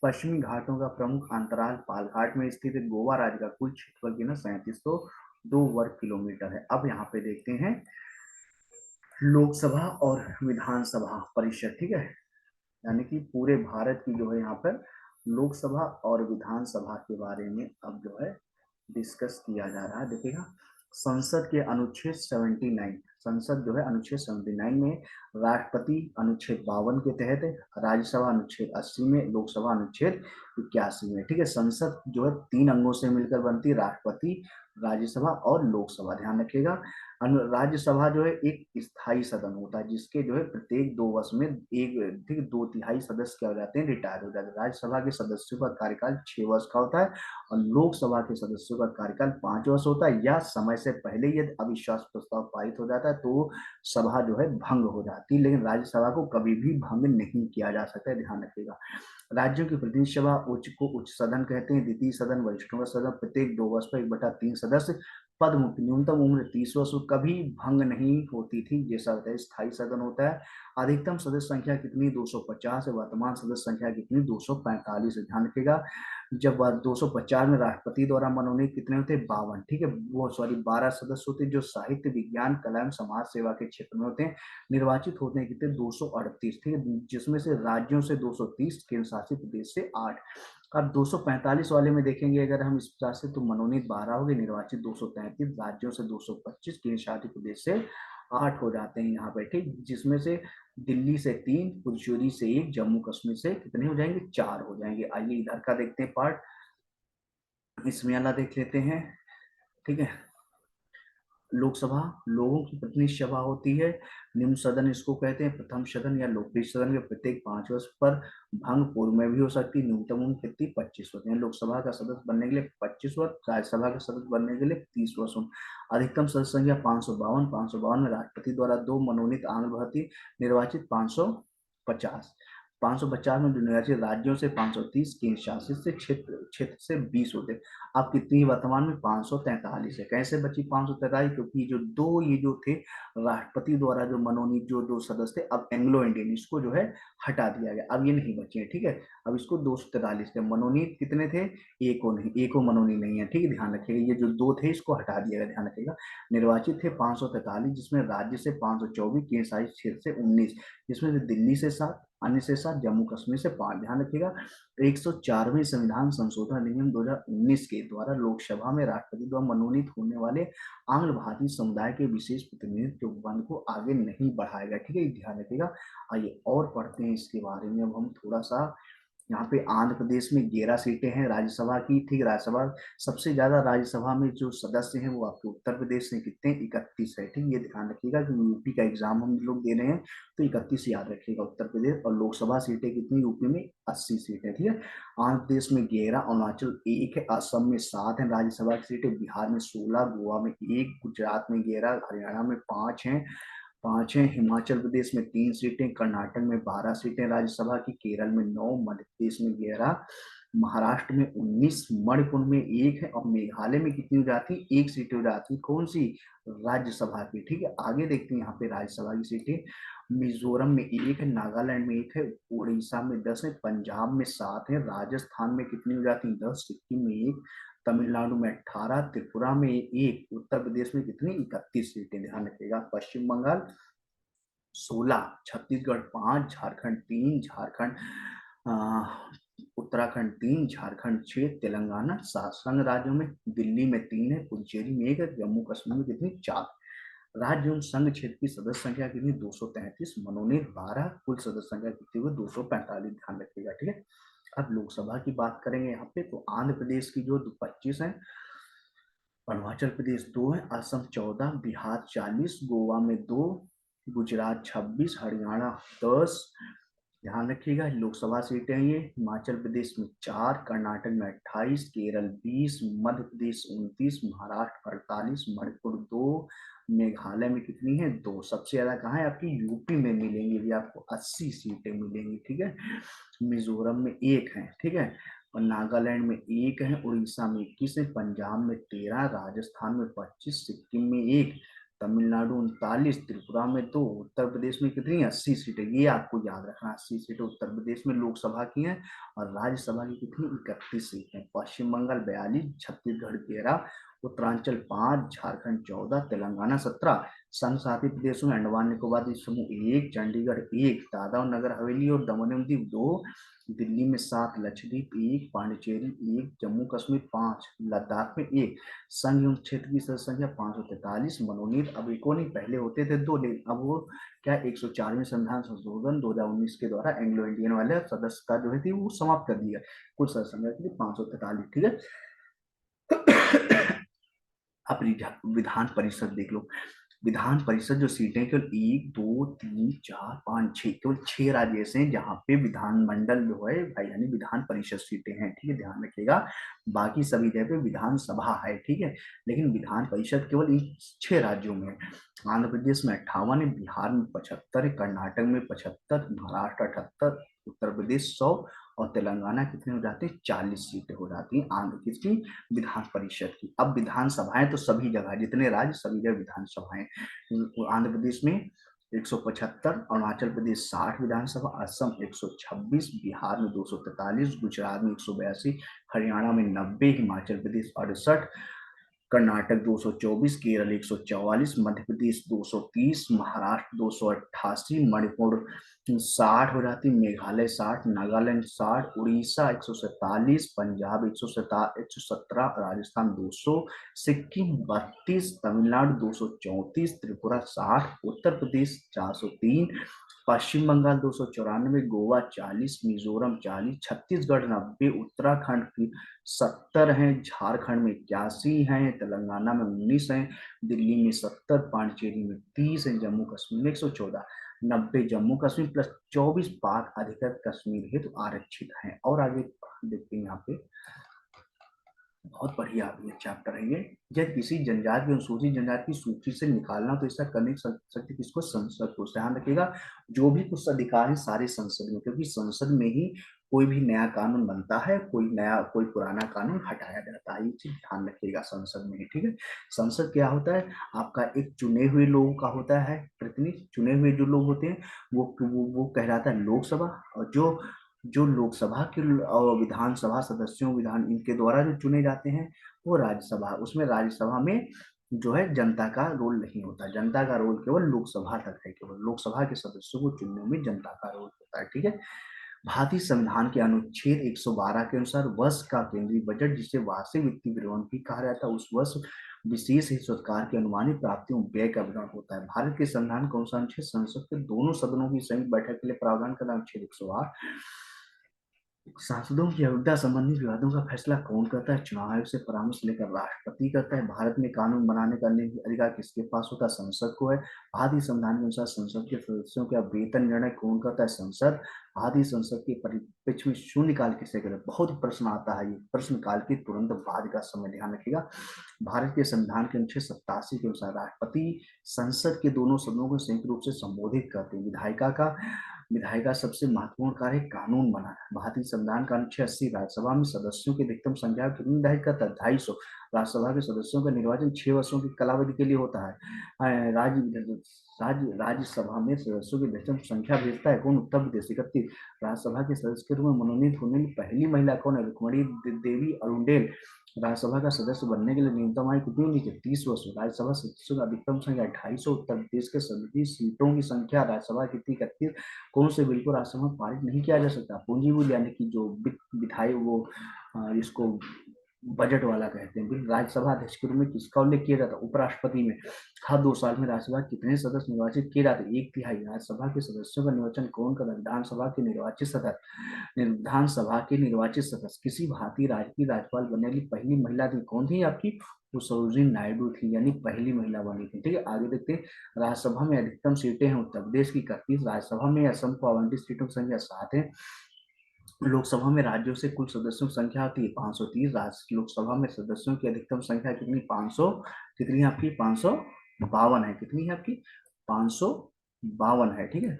पश्चिमी घाटों का प्रमुख अंतराल पालघाट में स्थित है। गोवा राज्य का कुल क्षेत्रफल कितना, 3702 वर्ग किलोमीटर है। अब यहाँ पे देखते हैं लोकसभा और विधानसभा परिषद, ठीक है, यानी कि पूरे भारत की जो है यहाँ पर लोकसभा और विधानसभा के बारे में अब जो है डिस्कस किया जा रहा है। देखिएगा, संसद के अनुच्छेद 79, संसद जो है अनुच्छेद 79 में, राष्ट्रपति अनुच्छेद 52 के तहत है, राज्यसभा अनुच्छेद 80 में, लोकसभा अनुच्छेद 81 में, ठीक है। संसद जो है 3 अंगों से मिलकर बनती है, राष्ट्रपति, राज्यसभा और लोकसभा, ध्यान रखिएगा। राज्यसभा जो है एक स्थायी सदन होता है जिसके जो है प्रत्येक 2 वर्ष में एक, ठीक, 2/3 सदस्य क्या हो जाते हैं, रिटायर हो जाते हैं। राज्यसभा के सदस्यों का कार्यकाल 6 वर्ष का होता है और लोकसभा के सदस्यों का कार्यकाल 5 वर्ष होता है, या समय से पहले यदि अविश्वास प्रस्ताव पारित हो जाता है तो सभा जो है भंग हो जाती है, लेकिन राज्यसभा को कभी भी भंग नहीं किया जा सकता है, ध्यान रखिएगा। राज्यों की प्रतिनिधि सभा उच्च को उच्च सदन कहते हैं, द्वितीय सदन वरिष्ठों का सदन, प्रत्येक 2 वर्ष पर 1/3 सदस्य, पद मुक्ति, न्यूनतम उम्र 30 वर्ष, कभी भंग नहीं होती थी, जैसा होता है स्थायी सदन होता है। अधिकतम सदस्य संख्या कितनी, 250 है। वर्तमान सदस्य संख्या कितनी, 245 है, ध्यान रखिएगा। जब 250 में राष्ट्रपति द्वारा मनोनीत कितने होते हैं, 52, ठीक है, वो सॉरी 12 सदस्य होते हैं जो साहित्य, विज्ञान, कला एवं समाज सेवा के क्षेत्र में होते हैं। निर्वाचित होते हैं कितने, 238, ठीक है, जिसमें से राज्यों से 230, केंद्र शासित प्रदेश से 8। अब 245 वाले में देखेंगे अगर हम इस प्रकार से, तो मनोनीत 12 हो गए, निर्वाचित 233, राज्यों से 225, केंद्र शासित प्रदेश से 8 हो जाते हैं यहाँ पे, ठीक, जिसमें से दिल्ली से 3, पुडुचेरी से 1, जम्मू कश्मीर से कितने हो जाएंगे, 4 हो जाएंगे। आइए इधर का देखते हैं पार्ट, इसमें वाला देख लेते हैं, ठीक है। लोकसभा लोगों की प्रतिनिधि सभा होती है। निम्न सदन इसको कहते हैं, प्रथम सदन या लोकप्रिय सदन के प्रत्येक 5 वर्ष पर भंग पूर्व में भी हो सकती है। न्यूनतम उम्र कितनी, 25 वर्ष, यानी लोकसभा का सदस्य बनने के लिए 25 वर्ष, राज्यसभा का सदस्य बनने के लिए 30 वर्ष। अधिकतम सदस्य संख्या 552, 552 में राष्ट्रपति द्वारा 2 मनोनीत आंध्र भर्ती, निर्वाचित 550, 550 में निर्वाचित राज्यों से 530, केंद्र शासित से क्षेत्र क्षेत्र से 20 होते। अब कितनी वर्तमान में, 543 है। कैसे बची 543, क्योंकि जो दो ये जो थे राष्ट्रपति द्वारा जो मनोनीत जो 2 सदस्य थे, अब एंग्लो इंडियन इसको जो है हटा दिया गया, अब ये नहीं बचे हैं, ठीक है। अब इसको 243 थे। मनोनीत कितने थे, एको नहीं, एको मनोनीत नहीं है, ठीक है, ध्यान रखिएगा। ये जो 2 थे इसको हटा दिया गया, ध्यान रखिएगा। निर्वाचित थे 543, जिसमें राज्य से 524, केंद्र शासित क्षेत्र से 19, जिसमें से दिल्ली से 7, अन्य से 7, जम्मू कश्मीर से 5, ध्यान रखिएगा। 104वें संविधान संशोधन अधिनियम 2019 के द्वारा लोकसभा में राष्ट्रपति द्वारा मनोनीत होने वाले आंग्ल भारतीय समुदाय के विशेष प्रतिनिधित्व वन को आगे नहीं बढ़ाया गया, ठीक है, ध्यान रखिएगा। आइए और पढ़ते हैं इसके बारे में अब हम थोड़ा सा। यहाँ पे आंध्र प्रदेश में 11 सीटें हैं राज्यसभा की, ठीक, राज्यसभा सबसे ज्यादा राज्यसभा में जो सदस्य हैं वो आपके उत्तर प्रदेश में कितने, 31 है, ठीक, ये ध्यान रखिएगा कि यूपी का एग्जाम हम लोग दे रहे हैं तो 31 याद रखिएगा उत्तर प्रदेश। और लोकसभा सीटें कितनी, यूपी में 80 सीटें, ठीक है। आंध्र प्रदेश में 11, अरुणाचल 1 है, असम में 7 है राज्यसभा की सीटें, बिहार में 16, गोवा में 1, गुजरात में 11, हरियाणा में 5 हैं, 5 हैं, हिमाचल प्रदेश में 3 सीटें, कर्नाटक में 12 सीटें राज्यसभा की, केरल में 9, मध्य प्रदेश में 11, महाराष्ट्र में 19, मणिपुर में 1 है, और मेघालय में कितनी हो जाती है, 1 सीट हो जाती है, कौन सी, राज्यसभा की, ठीक है। आगे देखते हैं यहाँ पे राज्यसभा की सीटें। मिजोरम में 1 है, नागालैंड में 1 है, उड़ीसा में 10 है, पंजाब में 7 है, राजस्थान में कितनी हो जाती है, 10, सिक्किम में 1, तमिलनाडु में 18, त्रिपुरा में 1, उत्तर प्रदेश में कितनी, 31 सीटें, ध्यान रखिएगा। पश्चिम बंगाल 16, छत्तीसगढ़ 5, झारखंड 3, झारखंड उत्तराखंड 3, झारखंड 6, तेलंगाना 7। संघ राज्यों में दिल्ली में 3 है, पुडुचेरी में 1 है, जम्मू कश्मीर में कितनी, 4। राज्य एवं संघ क्षेत्र की सदस्य संख्या कितनी, 233, मनोनीत 12, कुल सदस्य संख्या कितनी हुई, 245, ध्यान रखिएगा, ठीक है। अब लोकसभा की बात करेंगे यहाँ पे, तो आंध्र प्रदेश की जो 25 है, अरुणाचल प्रदेश 2 है, असम 14, बिहार 40, गोवा में 2, गुजरात 26, हरियाणा 10, ध्यान रखिएगा। लोकसभा सीटें हैं ये, हिमाचल प्रदेश में 4, कर्नाटक में 28, केरल 20, मध्य प्रदेश 29, महाराष्ट्र 48, मणिपुर 2, मेघालय में कितनी है 2। सबसे ज्यादा कहाँ है आपकी यूपी में मिलेंगी, भी आपको 80 सीटें मिलेंगी, ठीक है। मिजोरम में 1 है, ठीक है, और नागालैंड में 1 है, उड़ीसा में 21 है, पंजाब में 13, राजस्थान में 25, सिक्किम में 1, तमिलनाडु 39, त्रिपुरा में 2, उत्तर प्रदेश में कितनी 80 सीटें। ये आपको याद रखना, 80 सीटें उत्तर प्रदेश में लोकसभा की हैं, और राज्यसभा की कितनी 31 सीटें। पश्चिम बंगाल 42, छत्तीसगढ़ 13, उत्तरांचल 5, झारखंड 14, तेलंगाना 17, संघ शासित प्रदेशों में अंडमान निकोबार द्वीप समूह 1, चंडीगढ़ 1, दादरा और नगर हवेली और दमन एवं दीव 2, दिल्ली में 7, लक्षद्वीप 1, पांडिचेरी 1, जम्मू कश्मीर 5, लद्दाख में 1। संघ एवं क्षेत्र की सदस्य संख्या 543। मनोनीत अब एको नहीं, पहले होते थे 2, लेकिन अब वो क्या 104वें संविधान संशोधन 2019 के द्वारा एंग्लो इंडियन वाले सदस्य का जो है थी वो समाप्त कर दिया। कुल सदस्य संख्या थी 543, ठीक है। आप विधान परिषद देख लो। विधान परिषद जो सीटें केवल 1, 2, 3, 4, 5, 6, केवल 6 राज्य ऐसे हैं जहां पे विधानमंडल जो है भाई यानी विधान परिषद सीटें हैं, ठीक है, ध्यान रखिएगा। बाकी सभी जगह पे विधानसभा है, ठीक है, लेकिन विधान परिषद केवल इन 6 राज्यों में है। आंध्र प्रदेश में 58 है, बिहार में 75 है, कर्नाटक में 75, महाराष्ट्र 78, उत्तर प्रदेश 100, और तेलंगाना कितने हो जाते हैं 40 सीटें हो जाती हैं आंध्र किसकी विधान परिषद की। अब विधानसभाएं तो सभी जगह, जितने राज्य सभी जगह विधानसभाएं। आंध्र प्रदेश में 175, अरुणाचल प्रदेश 60 विधानसभा, असम 126, बिहार में 243, गुजरात में 182, हरियाणा में 90, हिमाचल प्रदेश 68, कर्नाटक 224, केरल 144, मध्य प्रदेश 230, महाराष्ट्र 288, मणिपुर 60 हो जाती, मेघालय 60, नागालैंड 60, उड़ीसा 147, पंजाब 117, राजस्थान 200, सिक्किम 32, तमिलनाडु 234, त्रिपुरा 60, उत्तर प्रदेश 403, पश्चिम बंगाल 294, गोवा 40, मिजोरम 40, छत्तीसगढ़ 90, उत्तराखंड की 70 हैं, झारखंड में 81 हैं, तेलंगाना में 19 हैं, दिल्ली में 70, पांडिचेरी में 30 है, जम्मू कश्मीर में 114, 90 जम्मू कश्मीर प्लस 24 पाक अधिकृत कश्मीर हेतु तो आरक्षित हैं। और आगे देखते हैं यहाँ पे बहुत बढ़िया ये चैप्टर है ये। जब किसी जनजाति अनुसूचित जनजाति की सूची से निकालना तो ऐसा करने की शक्ति किसको संसद को। ध्यान रखिएगा जो भी कुछ अधिकार है सारे संसद में, क्योंकि संसद में ही कोई भी नया कानून बनता है, कोई पुराना कानून हटाया जाता है, ये चीज ध्यान रखिएगा संसद में ही, ठीक है। संसद क्या होता है आपका एक चुने हुए लोगों का होता है प्रतिनिधि, चुने हुए जो लोग होते हैं वो कहलाता है लोकसभा, और जो जो लोकसभा के और विधानसभा सदस्यों विधान इनके द्वारा जो चुने जाते हैं वो राज्यसभा। उसमें राज्यसभा में जो है जनता का रोल नहीं होता, जनता का रोल केवल लोकसभा तक है, केवल लोकसभा के सदस्यों को चुनने में जनता का रोल होता है, ठीक है। भारतीय संविधान के अनुच्छेद 112 के अनुसार वर्ष का केंद्रीय बजट जिसे वार्षिक वित्तीय विवरण भी कहा जाता है उस वर्ष विशेष हित सरकार की अनुमानित प्राप्तियों व्यय का विवरण होता है। भारत के संविधान के अनुसार अनुच्छेद संसद के दोनों सदनों की संयुक्त बैठक के लिए प्रावधान करना अनुच्छेद 108। सांसदों की अयोध्या संबंधी विवादों का फैसला कौन करता है, चुनाव आयोग से परामर्श लेकर राष्ट्रपति करता है। भारत में कानून बनाने का अधिकार किसके पास होता है, संसद को है। भारतीय संविधान के अनुसार संसद के सदस्यों का वेतन निर्णय कौन करता है, संसद। भारतीय संसद के परिप्रेक्ष्य में शून्यकाल किसे कहते हैं, बहुत प्रश्न आता है ये, प्रश्नकाल के तुरंत बाद का समय, ध्यान रखिएगा। भारत के संविधान के अनुच्छेद 87 के अनुसार राष्ट्रपति संसद के दोनों सदनों को संयुक्त रूप से संबोधित करते हैं। विधायिका सबसे महत्वपूर्ण कार्य कानून बनाना। भारतीय संविधान का अनुच्छेद 80 राज्यसभा में सदस्यों की अधिकतम संख्या कितनी निर्धारित करता है, 250। राज्यसभा के सदस्यों का निर्वाचन 6 वर्षों की कालावधि के लिए होता है। राज्यसभा में सदस्यों की अधिकतम संख्या भेजता है कौन, उत्तर प्रदेश 31। राज्यसभा के सदस्य के रूप में मनोनीत होने वाली पहली महिला कौन है, रुक्मणी देवी अरुणडेल। राज्यसभा का सदस्य बनने के लिए न्यूनतम आयु कितनी होनी चाहिए, 30 वर्ष। राज्यसभा सदस्यों की अधिकतम संख्या 250। उत्तर प्रदेश के संसदीय सीटों की संख्या राज्यसभा कितनी 31। कौन से बिल को राज्यसभा में पारित नहीं किया जा सकता, पूंजी बिल यानी कि जो विधायक वो इसको बजट वाला कहते हैं बिल। राज्यसभा अध्यक्ष के रूप में किसका उल्लेख किया जाता है, उपराष्ट्रपति में। हर 2 साल में राज्यसभा कितने सदस्य निर्वाचित किए जाते हैं, 1/3। राज्यसभा के सदस्यों का निर्वाचन कौन करता है, विधानसभा के निर्वाचित सदस्य। विधानसभा के निर्वाचित सदस्य किसी भारतीय राज्य की राज्यपाल बनने वाली पहली महिला थी, कौन थी आपकी, वो सरोजिनी नायडू थी, यानी पहली महिला बनी थी। ठीक है, आगे देखते हैं। राज्यसभा में अधिकतम सीटें हैं उत्तर प्रदेश की 31, राज्यसभा में असम को आवंटित सीटों की संख्या 7 है। लोकसभा में राज्यों से कुल सदस्यों की संख्या होती है 530। राज्य लोकसभा में सदस्यों की अधिकतम संख्या कितनी, 500, कितनी है आपकी, 552 है। कितनी है आपकी, 552 है। ठीक है,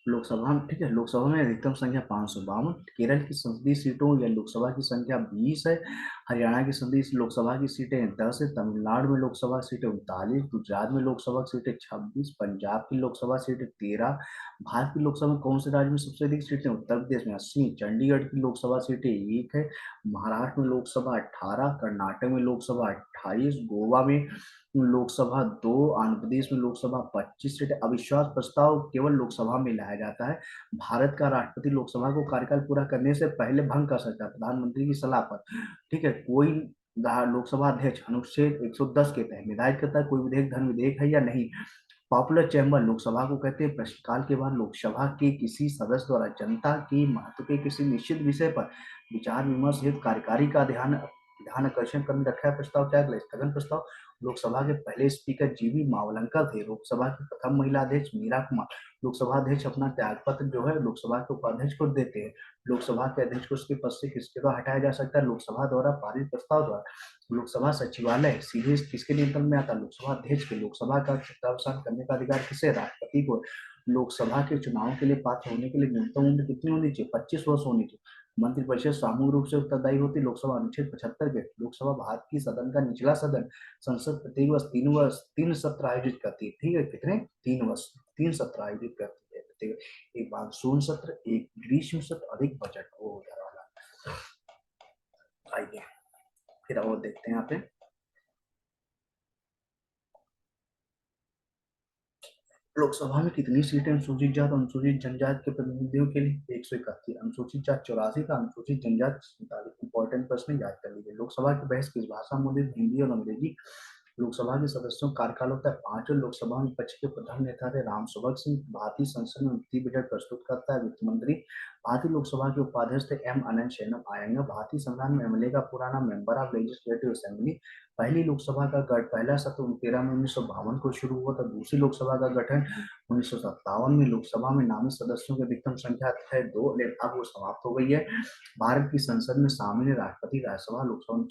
लोकसभा में, ठीक है, लोकसभा में अधिकतम संख्या 552। केरल की संसदीय सीटों या लोकसभा की संख्या 20 है। हरियाणा की संसदीय लोकसभा की सीटें 10 है। तमिलनाडु में लोकसभा सीटें 39, गुजरात में लोकसभा सीटें 26, पंजाब की लोकसभा सीटें 13। भारत की लोकसभा में कौन से राज्य में सबसे अधिक सीटें, उत्तर प्रदेश में 80, चंडीगढ़ की लोकसभा सीटें 1 है। महाराष्ट्र में लोकसभा 18, कर्नाटक में लोकसभा 28, गोवा में लोकसभा 2, आंध्र प्रदेश में लोकसभा 25 सीटें। अविश्वास प्रस्ताव केवल लोकसभा में लाया जाता है। भारत का राष्ट्रपति लोकसभा को कार्यकाल पूरा करने से पहले भंग कर सकता है प्रधानमंत्री की सलाह पर। ठीक है, कोई लोकसभा अध्यक्ष अनुच्छेद 110 के तहत निर्धारित करता है कोई विधेयक धर्म विधेयक है या नहीं। पॉपुलर चैम्बर लोकसभा को कहते हैं। प्रश्नकाल के बाद लोकसभा के किसी सदस्य द्वारा जनता की महत्व के किसी निश्चित विषय पर विचार विमर्श हेतु कार्यकारी का ध्यान ध्यान आकर्षण करने रखा है प्रस्ताव क्या है, स्थगन प्रस्ताव। लोकसभा के पहले स्पीकर जीवी मावलंकर थे। लोकसभा की प्रथम महिला अध्यक्ष मीरा कुमार। लोकसभा अध्यक्ष अपना त्यागपत्र जो है लोकसभा के उपाध्यक्ष को देते हैं। लोकसभा के अध्यक्ष को उसके पद से किसके द्वारा हटाया जा सकता है, लोकसभा द्वारा पारित प्रस्ताव द्वारा। लोकसभा सचिवालय सीधे किसके नियंत्रण में आता है, लोकसभा अध्यक्ष के। लोकसभा का क्षमतावसान करने का अधिकार किसे, राष्ट्रपति को। लोकसभा के चुनाव के लिए पात्र होने के लिए न्यूनतम उम्र कितनी होनी चाहिए, 25 वर्ष होनी चाहिए। मंत्रिपरिषद सामूहिक रूप से उत्तरदायी होती है, लोकसभा अनुच्छेद 75 के। लोकसभा भारत की सदन का निचला सदन। संसद प्रत्येक वर्ष 3 सत्र आयोजित करती है। ठीक है, कितने, 3 वर्ष, 3 सत्र आयोजित करती है प्रत्येक। एक मानसून सत्र, एक ग्रीष्म सत्र और एक बजट, वो उधर वाला। आइए फिर और देखते हैं यहाँ पे। लोकसभा में कितनी सीटें अनुसूचित जाति और अनुसूचित जनजाति के प्रतिनिधियों के लिए, 131। अनुसूचित जाति 84 था, अनुसूचित जनजाति 47। इंपॉर्टेंट प्रश्न याद कर लीजिए। लोकसभा की बहस किस भाषा में होती है, हिंदी और अंग्रेजी। लोकसभा के सदस्यों का कार्यकाल होता है 5 और लोकसभा में विपक्ष के प्रधान नेता थे राम सुभग सिंह। भारतीय संसद में वित्तीय बजट प्रस्तुत करता है वित्त मंत्री। भारतीय लोकसभा के उपाध्यक्ष थे एम अनंत शयनम आयंगर। भारतीय संविधान में एमएलए का पूरा नाम मेंबर ऑफ लेजिस्लेटिव असेंबली। पहली लोकसभा का गठन, पहला सत्र 13 मई 1952 को शुरू हुआ था। दूसरी लोकसभा का गठन 1957 में। लोकसभा में नामित सदस्यों की अधिकतम संख्या है 2, लेकिन अब वो समाप्त हो गई है। भारत की संसद में सामान्य राष्ट्रपति, राज्यसभा लोकसभा में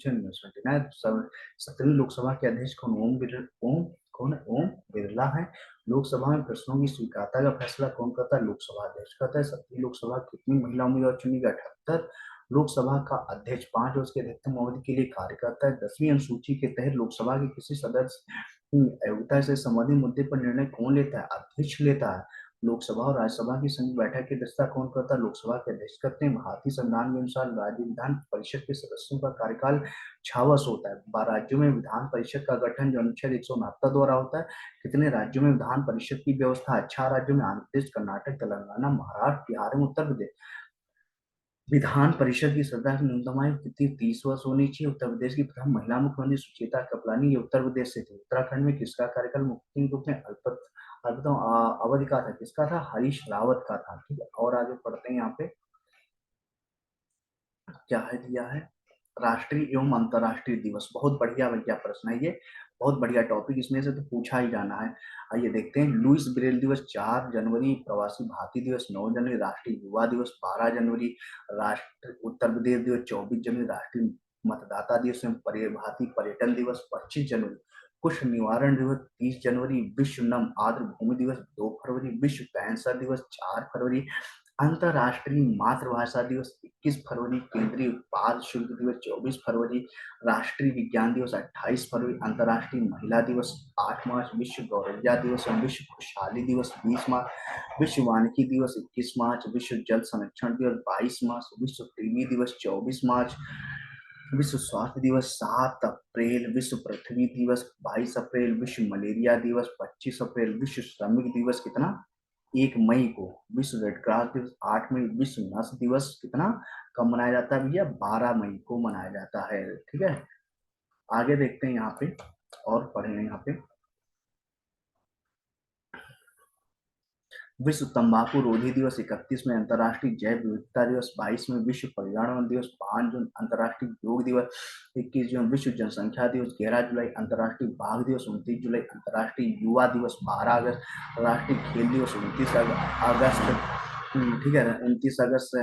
17वीं लोकसभा के अध्यक्ष कौन है? ओम बिरला है। लोकसभा में प्रश्नों की स्वीकार्यता का फैसला कौन करता है, लोकसभा अध्यक्ष करता है। 17वीं लोकसभा कितनी महिला उम्मीदवार चुनी गई, 78। लोकसभा का अध्यक्ष 5 वर्ष की अधिकतम अवधि के लिए कार्य करता है। 10वीं अनुसूची के तहत लोकसभा के किसी सदस्य अयोग्यता से संबंधित मुद्दे पर निर्णय कौन लेता है, अध्यक्ष लेता है। लोकसभा और राज्यसभा की संयुक्त बैठक की अध्यक्षता कौन करता है, लोकसभा के अध्यक्ष करते हैं। भारतीय संविधान के अनुसार राज्य विधान परिषद के सदस्यों का कार्यकाल 6 वर्ष होता है। राज्यों में विधान परिषद का गठन जो अनुच्छेद 169 द्वारा होता है। कितने राज्यों में विधान परिषद की व्यवस्था है, 6 राज्यों में, आंध्र प्रदेश, कर्नाटक, तेलंगाना, महाराष्ट्र, बिहार एवं उत्तर प्रदेश। विधान परिषद की सदस्य की न्यूनतम आयु कितनी, 30 वर्ष होनी चाहिए। उत्तर प्रदेश की प्रथम महिला मुख्यमंत्री सुचेता कृपलानी, ये उत्तर प्रदेश से थी। उत्तराखंड में किसका कार्यकाल मुख्य रूप में अवधि का था, किसका था, हरीश रावत का था। ठीक है, और आगे पढ़ते हैं यहाँ पे क्या है दिया है। राष्ट्रीय एवं अंतर्राष्ट्रीय दिवस, बहुत बढ़िया भैया प्रश्न है ये, बहुत बढ़िया टॉपिक, इसमें से तो पूछा ही जाना है। आइए देखते हैं। लुईस ब्रेल दिवस 4 जनवरी, प्रवासी भारतीय दिवस 9 जनवरी, राष्ट्रीय युवा दिवस 12 जनवरी, राष्ट्र उत्तर प्रदेश दिवस 24 जनवरी, राष्ट्रीय मतदाता दिवस एवं भारतीय पर्यटन दिवस 25 जनवरी, कुष्ठ निवारण दिवस 30 जनवरी, विश्व नम आर्द्र भूमि दिवस 2 फरवरी, विश्व कैंसर दिवस 4 फरवरी, अंतर्राष्ट्रीय मातृभाषा दिवस 21 फरवरी, केंद्रीय उत्पाद शुल्क दिवस 24 फरवरी, राष्ट्रीय विज्ञान दिवस 28 फरवरी, अंतर्राष्ट्रीय महिला दिवस 8 मार्च, विश्व गौरैया दिवस एवं विश्व खुशहाली दिवस 20 मार्च, विश्व वानिकी दिवस 21 मार्च, विश्व जल संरक्षण दिवस 22 मार्च, विश्व कृमि दिवस 24 मार्च, विश्व स्वास्थ्य दिवस 7 अप्रैल, विश्व पृथ्वी दिवस 22 अप्रैल, विश्व मलेरिया दिवस 25 अप्रैल, विश्व श्रमिक दिवस कितना, 1 मई को, विश्व रेड क्रॉस दिवस 8 मई, विश्व नर्स दिवस कितना कब मनाया जाता है भैया, 12 मई को मनाया जाता है। ठीक है, आगे देखते हैं यहाँ पे और पढ़ेंगे यहाँ पे। विश्व तंबाकू रोधी दिवस 31 में, अंतर्राष्ट्रीय जैव विविधता दिवस 22 में, विश्व पर्यावरण दिवस 5 जून, अंतर्राष्ट्रीय योग दिवस 21 जून, विश्व जनसंख्या दिवस 11 जुलाई, अंतर्राष्ट्रीय बाघ दिवस 29 जुलाई, अंतर्राष्ट्रीय युवा दिवस 12 अगस्त, राष्ट्रीय खेल दिवस 29 अगस्त, ठीक है, 29 अगस्त,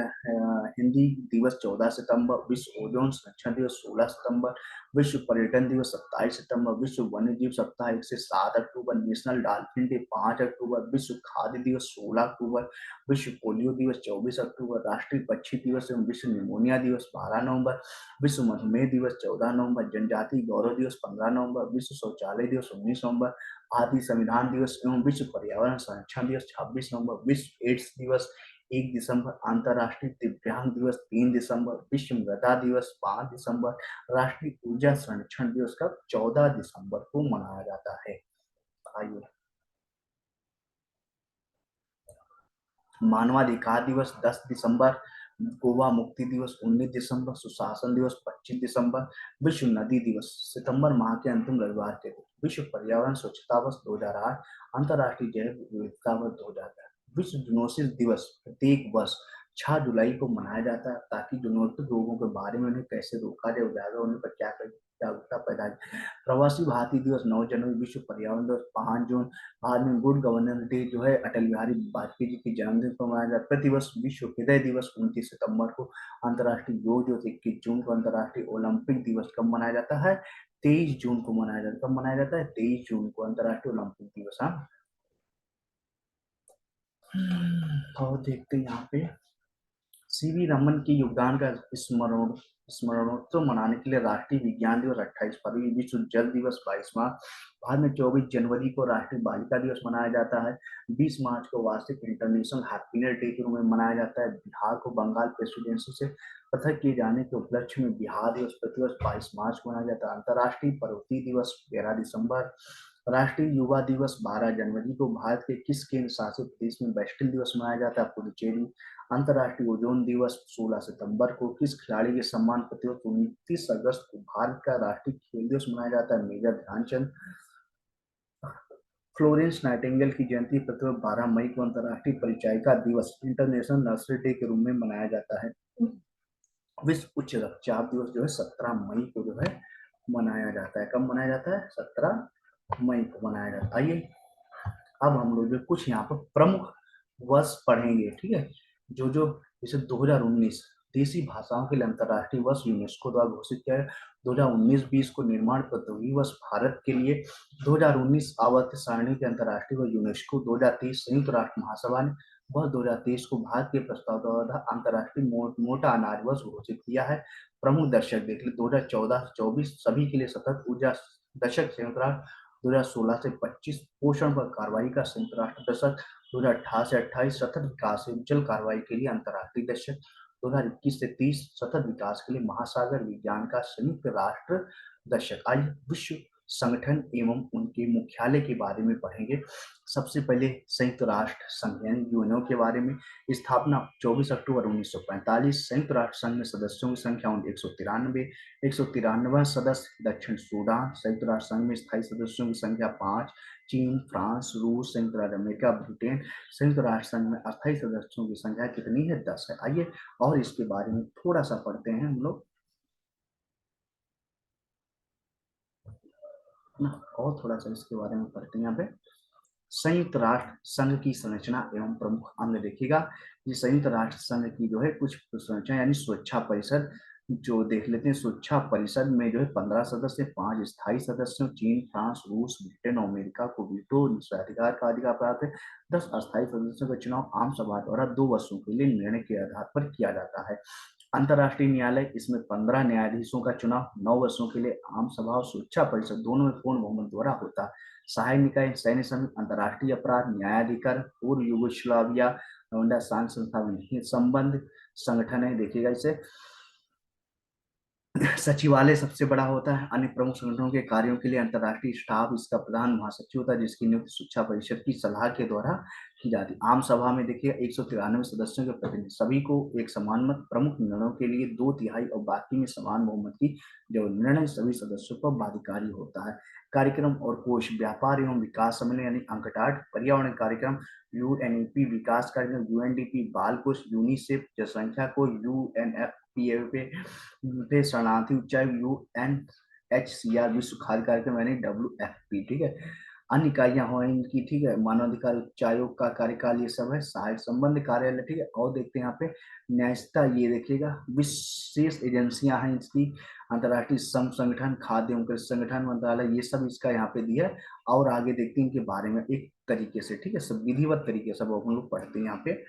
हिंदी दिवस 14 सितंबर, विश्व ओजोन संरक्षण दिवस 16 सितंबर, विश्व पर्यटन दिवस 27 सितंबर, विश्व वन्य जीव सप्ताह 1 से 7 अक्टूबर, नेशनल डॉल्फिन डे 5 अक्टूबर, विश्व खाद्य दिवस 16 अक्टूबर, विश्व पोलियो दिवस 24 अक्टूबर, राष्ट्रीय पक्षी दिवस एवं विश्व निमोनिया दिवस 12 नवंबर, विश्व मधुमेह दिवस 14 नवंबर, जनजातीय गौरव दिवस 15 नवंबर, विश्व शौचालय दिवस 19 नवंबर, भारतीय संविधान दिवस एवं विश्व पर्यावरण संरक्षण दिवस 26 नवंबर, विश्व एड्स दिवस 1 दिसंबर, अंतर्राष्ट्रीय दिव्यांग दिवस 3 दिसंबर, विश्व मृदा दिवस 5 दिसंबर, राष्ट्रीय ऊर्जा संरक्षण दिवस का 14 दिसंबर को मनाया जाता है। आइए, मानवाधिकार दिवस 10 दिसंबर, गोवा मुक्ति दिवस 19 दिसंबर, सुशासन दिवस 25 दिसंबर, विश्व नदी दिवस सितंबर माह के अंतिम रविवार के दिन, विश्व पर्यावरण स्वच्छता वर्ष 2008, अंतर्राष्ट्रीय जैव विविधता वर्ष 2010, विश्व जूनोसिस दिवस प्रत्येक वर्ष 6 जुलाई को मनाया जाता है ताकि जूनोटिक रोगों के बारे में उन्हें कैसे रोका जाए, उजागर होने पर क्या जागरूकता पैदा। प्रवासी भारतीय दिवस 9 जनवरी, विश्व पर्यावरण दिवस 5 जून, बाद में गुड गवर्नेंस डे जो है अटल बिहारी वाजपेयी जी के जन्मदिन पर मनाया जाता है। प्रतिवर्ष विश्व हृदय दिवस 29 सितंबर को, अंतर्राष्ट्रीय योग दिवस 21 जून को, अंतर्राष्ट्रीय ओलंपिक दिवस कब मनाया जाता है? 23 जून को मनाया जाता है। कब मनाया जाता है? 23 जून को अंतर्राष्ट्रीय ओलंपिक दिवस। हाँ, और देखते हैं यहाँ पे सीवी रमन के योगदान का स्मरणोत्सव मनाने के लिए राष्ट्रीय विज्ञान दिवस 28 फरवरी, विश्व जल दिवस 22 मार्च, बाद में 24 जनवरी को राष्ट्रीय बालिका दिवस मनाया जाता है, 20 मार्च को वार्षिक इंटरनेशनल हैप्पीनेस डे के रूप में मनाया जाता है। बिहार को बंगाल प्रेसिडेंसी से पृथक किए जाने के उपलक्ष्य में बिहार दिवस प्रतिवर्ष 22 मार्च को मनाया जाता है। अंतर्राष्ट्रीय पर्वतीय दिवस 13 दिसंबर, राष्ट्रीय युवा दिवस 12 जनवरी को, भारत के किस केंद्र शासित प्रदेश में बेस्टिल दिवस मनाया जाता है? पुडुचेरी। अंतर्राष्ट्रीय ओजोन दिवस 16 सितंबर को, किस खिलाड़ी के सम्मान प्रतिवर्ष 29 अगस्त को भारत का राष्ट्रीय खेल दिवस मनाया जाता है? मेजर ध्यानचंद। फ्लोरेंस नाइटिंगेल की जयंती प्रतिवर्ष 12 मई को अंतर्राष्ट्रीय परिचारिका दिवस इंटरनेशनल नर्सरी डे के रूप में मनाया जाता है। विश्व उच्च रक्तचाप दिवस जो है 17 मई को जो है मनाया जाता है। कब मनाया जाता है? 17 मई को मनाया जाता है। आइए, अब हम लोग जो कुछ यहाँ पर प्रमुख वर्ष पढ़ेंगे, ठीक है, जो जैसे 2019 देसी भाषाओं के लिए अंतर्राष्ट्रीय वर्ष यूनेस्को द्वारा घोषित किया है। 2019-20 को निर्माण प्रौद्योगिकी वर्ष भारत के लिए, 2019 आवर्त सारणी के अंतर्राष्ट्रीय वर्ष यूनेस्को, 2023 संयुक्त राष्ट्र महासभा ने वर्ष 2023 को भारत के प्रस्ताव द्वारा अंतर्राष्ट्रीय मोटा अनाज वर्ष घोषित किया है। प्रमुख दशक देख ली, 2014-24 सभी के लिए सतत ऊर्जा दशक, संयुक्त राष्ट्र 2016 से 25 पोषण पर कार्रवाई का संयुक्त राष्ट्र दशक, 2018 से 28 सतत विकास से जल कार्रवाई के लिए अंतर्राष्ट्रीय दशक, 2021 से 30 सतत विकास के लिए महासागर विज्ञान का संयुक्त राष्ट्र दशक। आज विश्व संगठन एवं उनके मुख्यालय के बारे में पढ़ेंगे। सबसे पहले संयुक्त राष्ट्र संघ यानी यूएनओ के बारे में। स्थापना 24 अक्टूबर 1945। संयुक्त राष्ट्र संघ में सदस्यों की संख्या 193 सदस्य। दक्षिण सूडान। संयुक्त राष्ट्र संघ में स्थायी सदस्यों की संख्या 5। चीन, फ्रांस, रूस, संयुक्त राज्य अमेरिका, ब्रिटेन। संयुक्त राष्ट्र संघ में अस्थायी सदस्यों की संख्या कितनी है? 10 है। आइए और इसके बारे में थोड़ा सा पढ़ते हैं हम लोग ना, और थोड़ा सा इसके बारे में पढ़ते हैं। यहाँ पे संयुक्त राष्ट्र संघ की संरचना एवं प्रमुख अंग देखिएगा। ये संयुक्त राष्ट्र संघ की जो है कुछ संरचना यानी सुरक्षा परिषद जो देख लेते हैं। सुरक्षा परिषद में जो है 15 सदस्य, 5 स्थायी सदस्य। चीन, फ्रांस, रूस, ब्रिटेन और अमेरिका को वीटो निषेधाधिकार का अधिकार प्राप्त है। 10 अस्थायी सदस्यों का चुनाव आम सभा द्वारा 2 वर्षों के लिए निर्णय के आधार पर किया जाता है। अंतर्राष्ट्रीय न्यायालय, इसमें 15 न्यायाधीशों का चुनाव 9 वर्षों के लिए आम सभा और सुरक्षा परिषद दोनों में पूर्ण बहुमत द्वारा होता है। सहायक निकाय, सैन्य समिति, अंतर्राष्ट्रीय अपराध न्यायाधिकरण, पूर्व यूगोस्लाविया शांति संस्था में संबंध संगठन है। देखिएगा इसे सचिवालय सबसे बड़ा होता है। अन्य प्रमुख संगठनों के कार्यों के लिए अंतर्राष्ट्रीय स्टाफ इसका प्रधान महासचिव होता है जिसकी नियुक्ति सुरक्षा परिषद की सलाह के द्वारा की जाती। आम सभा में देखिए 193 सदस्यों के प्रतिनिधि, सभी को एक समान मत, प्रमुख निर्णयों के लिए 2/3 और बाकी में समान बहुमत की जो निर्णय सभी सदस्यों पर बाध्यकारी होता है। कार्यक्रम और कोष, व्यापार एवं विकास सम्मेलन यानी अंकटाट, पर्यावरण कार्यक्रम यूएनईपी, विकास कार्यक्रम यूएनडीपी, बाल कोष यूनिसेफ, जनसंख्या को यूएनएफपीए पे शरणार्थी उच्चायोग यूएनएचसीआर, विश्व खाद्य कार्यक्रम यानी डब्ल्यूएफपी। ठीक है, अन्य इकाइयां हो इनकी, ठीक है, मानवाधिकार उच्चायोग का कार्यकाल ये सब है, सहायक संबंध कार्यालय। ठीक है, और देखते हैं यहाँ पे न्यायिकता, ये देखिएगा विशेष एजेंसियां हैं इसकी, अंतर्राष्ट्रीय श्रम संगठन, खाद्य एवं कृषि संगठन मंत्रालय, ये सब इसका यहाँ पे दिया है। और आगे देखते हैं इनके बारे में एक तरीके से, ठीक है, सब विधिवत तरीके से हम लोग पढ़ते हैं, यहाँ पे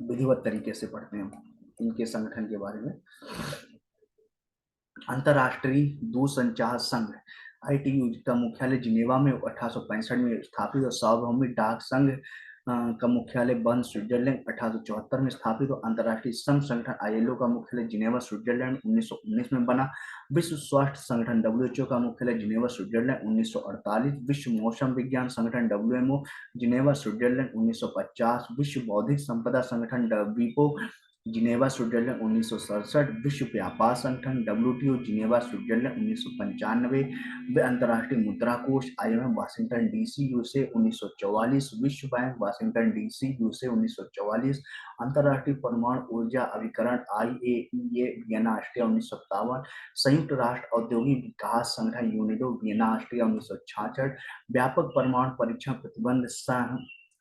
विधिवत तरीके से पढ़ते हैं इनके संगठन के बारे में। अंतर्राष्ट्रीय दूरसंचार संघ आईटीयू का मुख्यालय जिनेवा में 1865 में स्थापित, और सार्वभौमिक डाक संघ का मुख्यालय बर्न स्विट्जरलैंड 1874 में स्थापित, और अंतर्राष्ट्रीय श्रम संगठन आईएलओ का मुख्यालय जिनेवा स्विट्जरलैंड 1919 में बना। विश्व स्वास्थ्य संगठन डब्ल्यूएचओ का मुख्यालय जिनेवा स्विट्जरलैंड 1948। विश्व मौसम विज्ञान संगठन डब्ल्यूएमओ जिनेवा स्विट्जरलैंड 1950। विश्व बौद्धिक संपदा संगठन वीपो जिनेवा स्विट्जरलैंड 1967। विश्व व्यापार संगठन डब्ल्यूटीओ जिनेवा स्विट्जरलैंड 1995। वे अंतर्राष्ट्रीय मुद्रा कोष आईएमएफ वाशिंगटन डीसी यूएसए 1944। विश्व बैंक वाशिंगटन डीसी यूएसए 1944। अंतर्राष्ट्रीय परमाणु ऊर्जा अभिकरण आईएईए वियना ऑस्ट्रिया 1957। संयुक्त राष्ट्र औद्योगिक विकास संगठन यूनिडो वियना ऑस्ट्रिया 1966। व्यापक परमाणु परीक्षण प्रतिबंध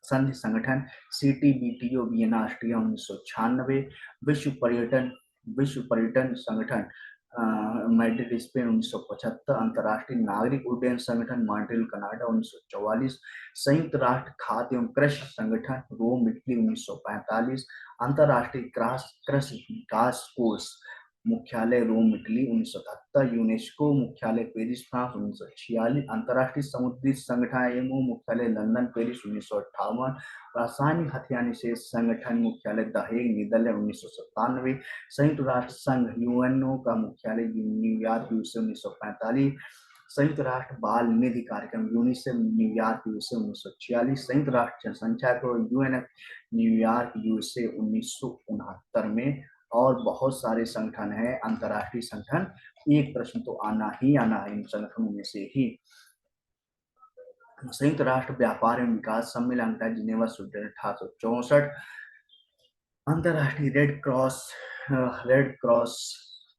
संघ संगठन सीटीबीटीओ वियना ऑस्ट्रिया 1996। विश्व पर्यटन संगठन मैड्रिड स्पेन 1975। अंतर्राष्ट्रीय नागरिक उड्डयन संगठन मॉन्ट्रियल कनाडा 1944। संयुक्त राष्ट्र खाद्य एवं कृषि संगठन रोम इटली 1945। अंतर्राष्ट्रीय कृषि विकास कोष मुख्यालय रोम इटली 1977। यूनेस्को मुख्यालय पेरिस फ्रांस 1946। अंतर्राष्ट्रीय समुद्री संगठन आईएमओ मुख्यालय लंदन पेरिस 1958। रासायनिक हथियार निषेध संगठन मुख्यालय द हेग नीदरलैंड 1997। संयुक्त राष्ट्र संघ यूएनओ का मुख्यालय न्यूयॉर्क यूएसए 1945। संयुक्त राष्ट्र बाल निधि कार्यक्रम यूनिसेफ न्यूयॉर्क यूएसए 1946। संयुक्त राष्ट्र जनसंख्या को यूएनएफ न्यूयॉर्क यूएसए 1969 में। और बहुत सारे संगठन हैं अंतर्राष्ट्रीय संगठन, एक प्रश्न तो आना ही आना है इन संगठनों में से ही। संयुक्त राष्ट्र व्यापार एवं विकास सम्मेलन जिनेवा स्विट्जरलैंड 1864। अंतर्राष्ट्रीय रेड क्रॉस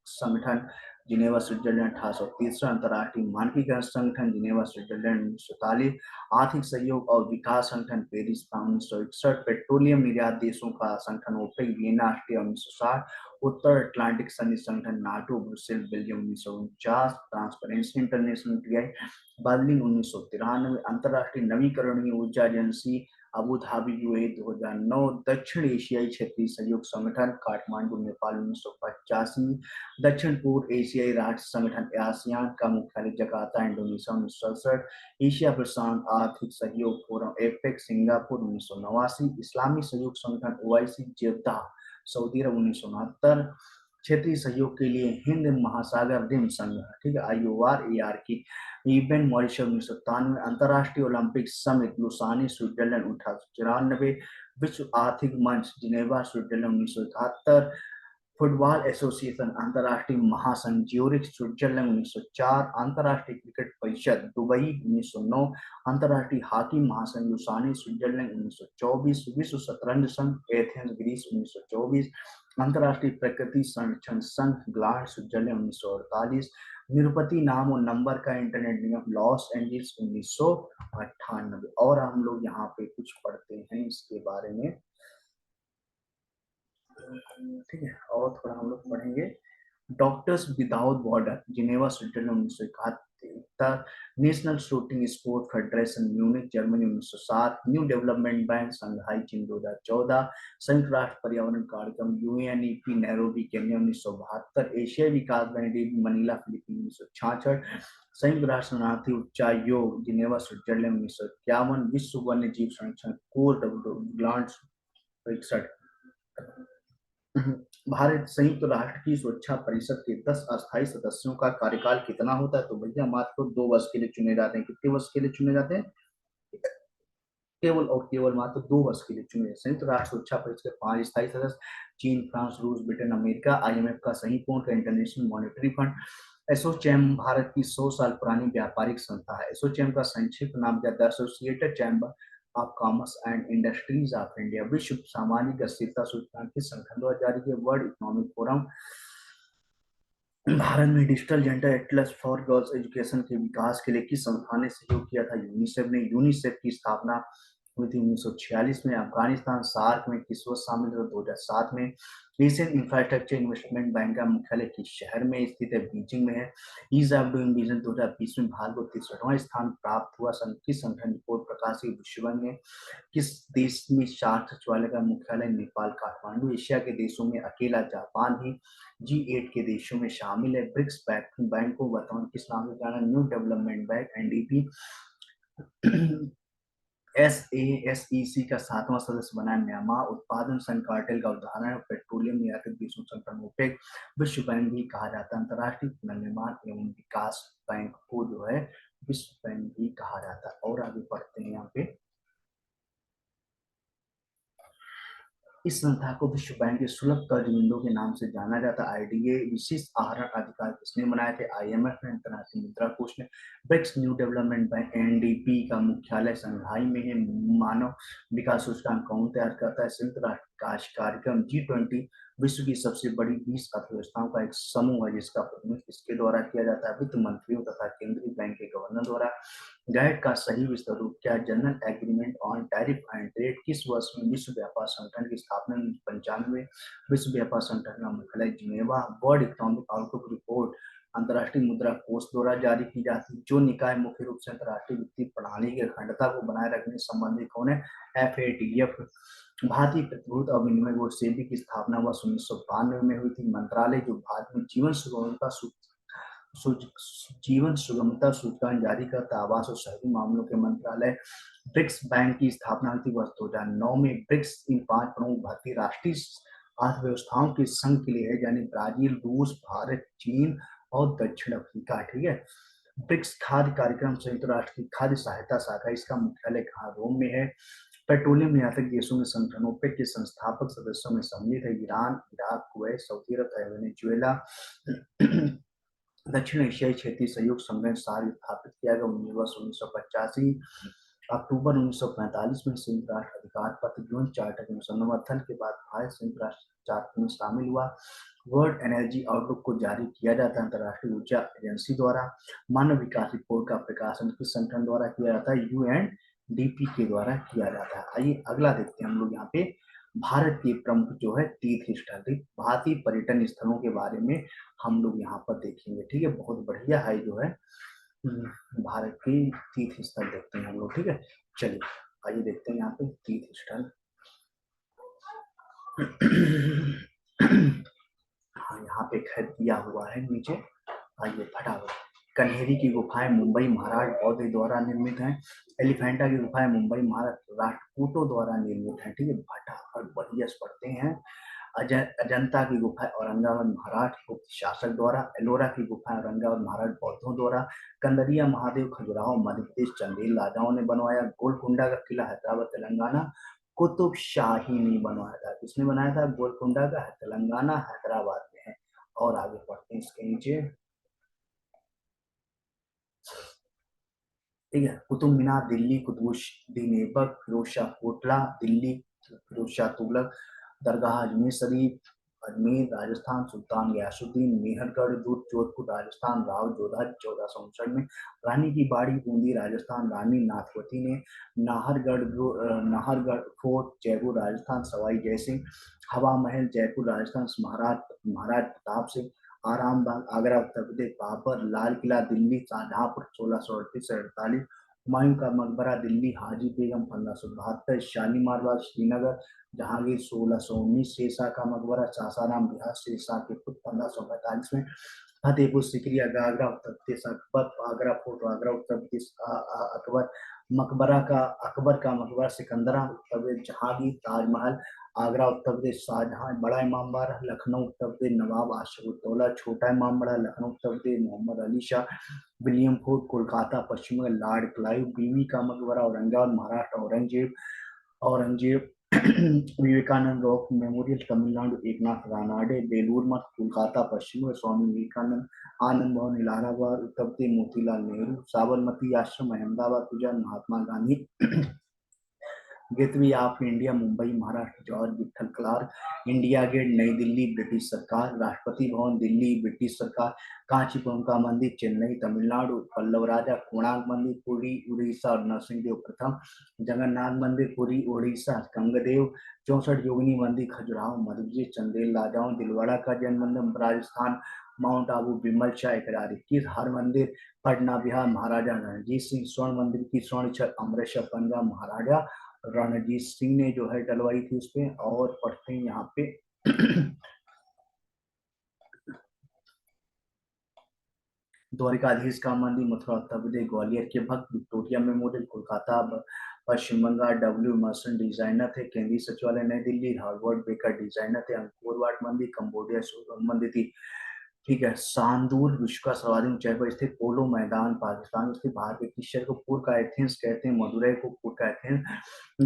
संगठन जिनेवा स्विट्जरलैंड 1830। अंतर्राष्ट्रीय मानकीकरण संगठन जिनेवा स्विट्जरलैंड 1943। आर्थिक सहयोग और विकास संगठन पेरिस 1961। पेट्रोलियम निर्यात देशों का संगठन ओपेक वियना ऑस्ट्रिया 1960। उत्तर अटलांटिक संधि संगठन NATO Brussels Belgium 1949। Transparency international TI Berlin 1993। अंतर्राष्ट्रीय नवीकरणीय ऊर्जा एजेंसी अबू धाबी यूएई 2009। दक्षिण एशियाई क्षेत्रीय सहयोग संगठन काठमांडू नेपाल 1985। दक्षिण पूर्व एशियाई राष्ट्र संगठन आसियान का मुख्यालय जकार्ता इंडोनेशिया 1967। एशिया प्रशांत आर्थिक सहयोग फोरम एपेक सिंगापुर 1989। इस्लामी सहयोग संगठन ओआईसी जेद्दा सऊदी अरब 1969। क्षेत्रीय सहयोग के लिए हिंद महासागर रिम संघ, ठीक है, आईओआर की इवेंट मॉरिशस 1997। अंतर्राष्ट्रीय ओलंपिक समिति लुसानी स्विट्जरलैंड 1894। विश्व आर्थिक मंच जिनेवा स्विट्जरलैंड 1971। फुटबॉल एसोसिएशन अंतर्राष्ट्रीय महासंघ ज्यूरिख स्विट्जरलैंड 1904। अंतर्राष्ट्रीय क्रिकेट परिषद दुबई 1909। अंतर्राष्ट्रीय हॉकी महासंघ लुसानी स्विट्जरलैंड 1924। विश्व शतरंज संघ एथेंस ग्रीस 1924। अंतर्राष्ट्रीय प्रकृति संरक्षण संघ ग्लाड स्विट्जरलैंड 1948। निरुपति नाम और नंबर का इंटरनेट नियम लॉस एंजल्स 1998। और हम लोग यहाँ पे कुछ पढ़ते हैं इसके बारे में, ठीक है, और थोड़ा हम लोग पढ़ेंगे। Doctors without border Geneva Switzerland 1971। National shooting sport federation Munich Germany 1907। New development bank Shanghai चीन 2014। संयुक्त राष्ट्र पर्यावरण कार्यक्रम यूएनईपी नैरोबी केन्या 1972। एशियाई विकास बैंक मनीला फिलीपींस 1966। संयुक्त राष्ट्र शरणार्थी उच्चायोग जिनेवा स्विट्जरलैंड 1951। विश्व वन्य जीव संरक्षण कोड ग्लांड 61। भारत संयुक्त राष्ट्र की सुरक्षा परिषद के 10 अस्थायी सदस्यों का कार्यकाल कितना होता है? तो भैया मात्र 2 वर्ष के लिए चुने जाते हैं। कितने वर्ष के लिए चुने जाते हैं? केवल और केवल मात्र 2 वर्ष के लिए चुने। संयुक्त राष्ट्र सुरक्षा परिषद के 5 स्थायी सदस्य चीन, फ्रांस, रूस, ब्रिटेन, अमेरिका, आईएमएफ का सही पूर्ण international monetary fund. ASSOCHAM Bharat की 100 साल पुरानी व्यापारिक संस्था है। एसोचैम का संक्षिप्त नाम क्या? The associated chamber of commerce and industries of India. विश्व सामाजिक स्थिरता सूचकांक किस संगठन द्वारा जारी किया? World economic forum. भारत में digital gender atlas for girls education के विकास के लिए किस संस्था ने सहयोग किया था? यूनिसेफ ने। यूनिसेफ की स्थापना हुई थी 1946 में। अफगानिस्तान सार्क में किस वर्ष शामिल हुआ? 2007 में। एशियन इंफ्रास्ट्रक्चर इन्वेस्टमेंट बैंक का मुख्यालय किस शहर में स्थित है? बीजिंग में है। ईज ऑफ डूइंग बिजनेस 2020 में भारत को 63वां स्थान प्राप्त हुआ। किस संगठन रिपोर्ट प्रकाशित? विश्व बैंक ने। किस देश में शार्क सचिवालय का मुख्यालय? नेपाल काठमांडू। एशिया के देशों में अकेला जापान ही G8 के देशों में शामिल है। ब्रिक्स बैंक को वर्तमान किस नाम से जाना? New development bank, NDP. SASEC का 7वां सदस्य बना है म्यांमार। उत्पादन संघ कार्टेल का उदाहरण है पेट्रोलियम निर्यातक देशों संगठन ओपेक। विश्व बैंक भी कहा जाता है। अंतर्राष्ट्रीय पुनर्निर्माण एवं विकास बैंक को जो है विश्व बैंक भी कहा जाता है। और आगे बढ़ते हैं यहाँ पे। इस संस्था को विश्व बैंक के सुलभ कर्ज विंडो के नाम से जाना जाता है। आईडीए विशिष्ट आहरण अधिकार किसने बनाए थे? आईएमएफ ने। अंतर्राष्ट्रीय मुद्रा कोष ने। BRICS new development bank NDP का मुख्यालय संघाई में है। मानव विकास सूचकांक कौन तैयार करता है? संयुक्त राष्ट्र विकास कार्यक्रम। G20 विश्व की सबसे बड़ी 20 अर्थव्यवस्थाओं का एक समूह है जिसका प्रतिनिधित्व इसके द्वारा किया जाता है? वित्त मंत्रियों तथा केंद्रीय बैंक के गवर्नर द्वारा। गैट का सही विस्तृत रूप क्या? General agreement on tariff and trade. किस वर्ष में विश्व व्यापार संगठन की स्थापना? 95। विश्व व्यापार संगठन का मुख्यालय Geneva. World economic outlook report अंतर्राष्ट्रीय मुद्रा कोष द्वारा जारी की जाती है। जो निकाय मुख्य रूप से अंतर्राष्ट्रीय वित्तीय प्रणाली की अखंडता को बनाए रखने संबंधी कौन है? FATF। भारतीय प्रतिभूति और विनिमय बोर्ड सेबी की स्थापना वर्ष 1992 में हुई थी। मंत्रालय जो भारत में जीवन सुगमता सूचकांक जारी करता। आवास और शहरी मामलों के मंत्रालय। ब्रिक्स बैंक की स्थापना हुई थी वर्ष 2009 में। ब्रिक्स इन 5 प्रमुख भारतीय राष्ट्रीय अर्थव्यवस्थाओं के संघ के लिए है, यानी ब्राजील, रूस, भारत, चीन और दक्षिण अफ्रीका। ठीक है। ब्रिक्स खाद्य कार्यक्रम संयुक्त राष्ट्र की खाद्य सहायता शाखा। इसका मुख्यालय कहाँ? रोम में है। पेट्रोलियम निर्यातक देशों में संगठन ओपेक के संस्थापक सदस्यों में सम्मिलित है ईरान, इराक, कुवैत, सऊदी अरब, वेनेजुएला। दक्षिण एशियाई क्षेत्रीय सहयोग संगठन सार्क स्थापित किया गया 1985। अक्टूबर 1945 में संयुक्त राष्ट्र अधिकार पत्र यूएन चार्टर के समर्थन के बाद भारत संयुक्त राष्ट्र चार्टर में शामिल हुआ। वर्ल्ड एनर्जी आउटलुक को जारी किया जाता है अंतर्राष्ट्रीय ऊर्जा एजेंसी द्वारा। मानव विकास रिपोर्ट का प्रकाशन किस संगठन द्वारा किया जाता है? UNDP के द्वारा किया जाता है। आइए अगला देखते हैं हम लोग यहाँ पे। भारत के प्रमुख जो है तीर्थ स्थल, भारतीय पर्यटन स्थलों के बारे में हम लोग यहाँ पर देखेंगे। ठीक है। बहुत बढ़िया है जो है भारत के तीर्थ स्थल देखते हैं हम लोग। ठीक है। चलिए आइए देखते हैं यहाँ पे तीर्थ स्थल। हाँ यहाँ पे खैर दिया हुआ है नीचे। आइए फटाफट। कन्हेरी की गुफाएं मुंबई महाराष्ट्र बौद्ध द्वारा निर्मित हैं। एलिफेंटा की गुफाएं मुंबई महाराष्ट्र राष्ट्रकूटों द्वारा निर्मित हैं। ठीक है। फटाफट बढ़िया से पढ़ते हैं। अजंता की गुफाएं औरंगाबाद महाराष्ट्र गुप्त शासक द्वारा। एलोरा की गुफाएं औरंगाबाद महाराष्ट्र बौद्धों द्वारा। कंदरिया महादेव खजुराहो मध्य प्रदेश चंदेल राजाओं ने बनवाया। गोलकुंडा का किला हैदराबाद तेलंगाना कुतुब शाही ने बनवाया था। किसने बनाया था? गोलकुंडा का तेलंगाना हैदराबाद में है। और आगे पढ़ते हैं इसके नीचे। ठीक है। कुतुब मीनार दिल्ली कुतुबुद्दीन ऐबक। फिरोज शाह कोटला दिल्ली फिरोज शाह तुगलक। दरगाह अजमेर शरीफ अजमेर राजस्थान सुल्तान गयासुद्दीन। मेहरगढ़ दुर्ग जोधपुर राजस्थान राव जोधा 1459 में। रानी की बाड़ी बूंदी राजस्थान रानी नाथवती ने। नाहरगढ़ फोर्ट जयपुर राजस्थान सवाई जयसिंह। हवा महल जयपुर राजस्थान महाराज प्रताप सिंह। आराम बाग आगरा उत्तर प्रदेश। बाबर लाल किला दिल्ली शाहजहांपुर 1638 से 48। हुमायूं का मकबरा दिल्ली हाजी बेगम 1572। शालीमार बाग श्रीनगर जहांगीर 1619। शेरशाह का मकबरा सासाराम बिहार शेरशाह के पुत्र 1545 में। फतेहपुर सिकरी आगरा उत्तर प्रदेश। अकबर आगरा फोर्ट आगरा उत्तर प्रदेश। अकबर मकबरा का अकबर का मकबरा, सिकंदरा उत्तर प्रदेश, जहांगीर, ताजमहल आगरा उत्तर प्रदेश, शाहजहां बड़ा इमाम बाड़ा लखनऊ उत्तर प्रदेश, नवाब आशफुद्दौला छोटा इमाम बाड़ा लखनऊ उत्तर प्रदेश, मोहम्मद अली शाह विलियम फोर्ट कोलकाता पश्चिम बंगाल, लॉर्ड क्लाइव बीवी का मकबरा औरंगाबाद महाराष्ट्र, औरंगजेब औरंगजेब विवेकानंद रॉक मेमोरियल तमिलनाडु, एकनाथ रानाडे बेलूर मठ कोलकाता पश्चिम बंगाल, स्वामी विवेकानंद आनंद भवन Allahabad Uttar Pradesh, Motilal Nehru Sabarmati Ashram Ahmedabad Gujarat, Mahatma Gandhi gateway of India Mumbai Maharashtra, George Wittet Clark India gate नई दिल्ली ब्रिटिश सरकार, राष्ट्रपति भवन दिल्ली ब्रिटिश सरकार, कांचीपुरम का मंदिर चेन्नई तमिलनाडु, पल्लव राजा कोणार्क मंदिर पुरी उड़ीसा और नरसिंहदेव प्रथम, जगन्नाथ मंदिर पुरी उड़ीसा, गंगदेव 64 योगिनी मंदिर खजुराहो मध्य प्रदेश, चंदेल राजाओं दिलवाड़ा का जन्म मंदिर राजस्थान, माउंट आबू विमल शाह 21 हर मंदिर पटना बिहार, महाराजा रणजीत सिंह स्वर्ण मंदिर की स्वर्ण छत अमृतसर पंजाब, महाराजा रणजीत सिंह ने जो है डलवाई थी उस पे। और पढ़ते हैं यहाँ पे द्वारिकाधीश का मंदिर मथुरा उत्तर प्रदेश, ग्वालियर के भक्त विक्टोरिया मेमोरियल कोलकाता पश्चिम बंगाल, डब्ल्यू मर्सन डिजाइनर थे, केंद्रीय सचिवालय नई दिल्ली, हार्वर्ड बेकर डिजाइनर थे, अंकोर वाट मंदिर कंबोडिया मंदिर थी। ठीक है, सांदूर विश्व का सर्वाधिक ऊंचाई पर स्थित पोलो मैदान पाकिस्तान स्थित भारत के किस शहर को पूर्व का एथेंस कहते हैं, मदुरई को पूर्व का एथेंस,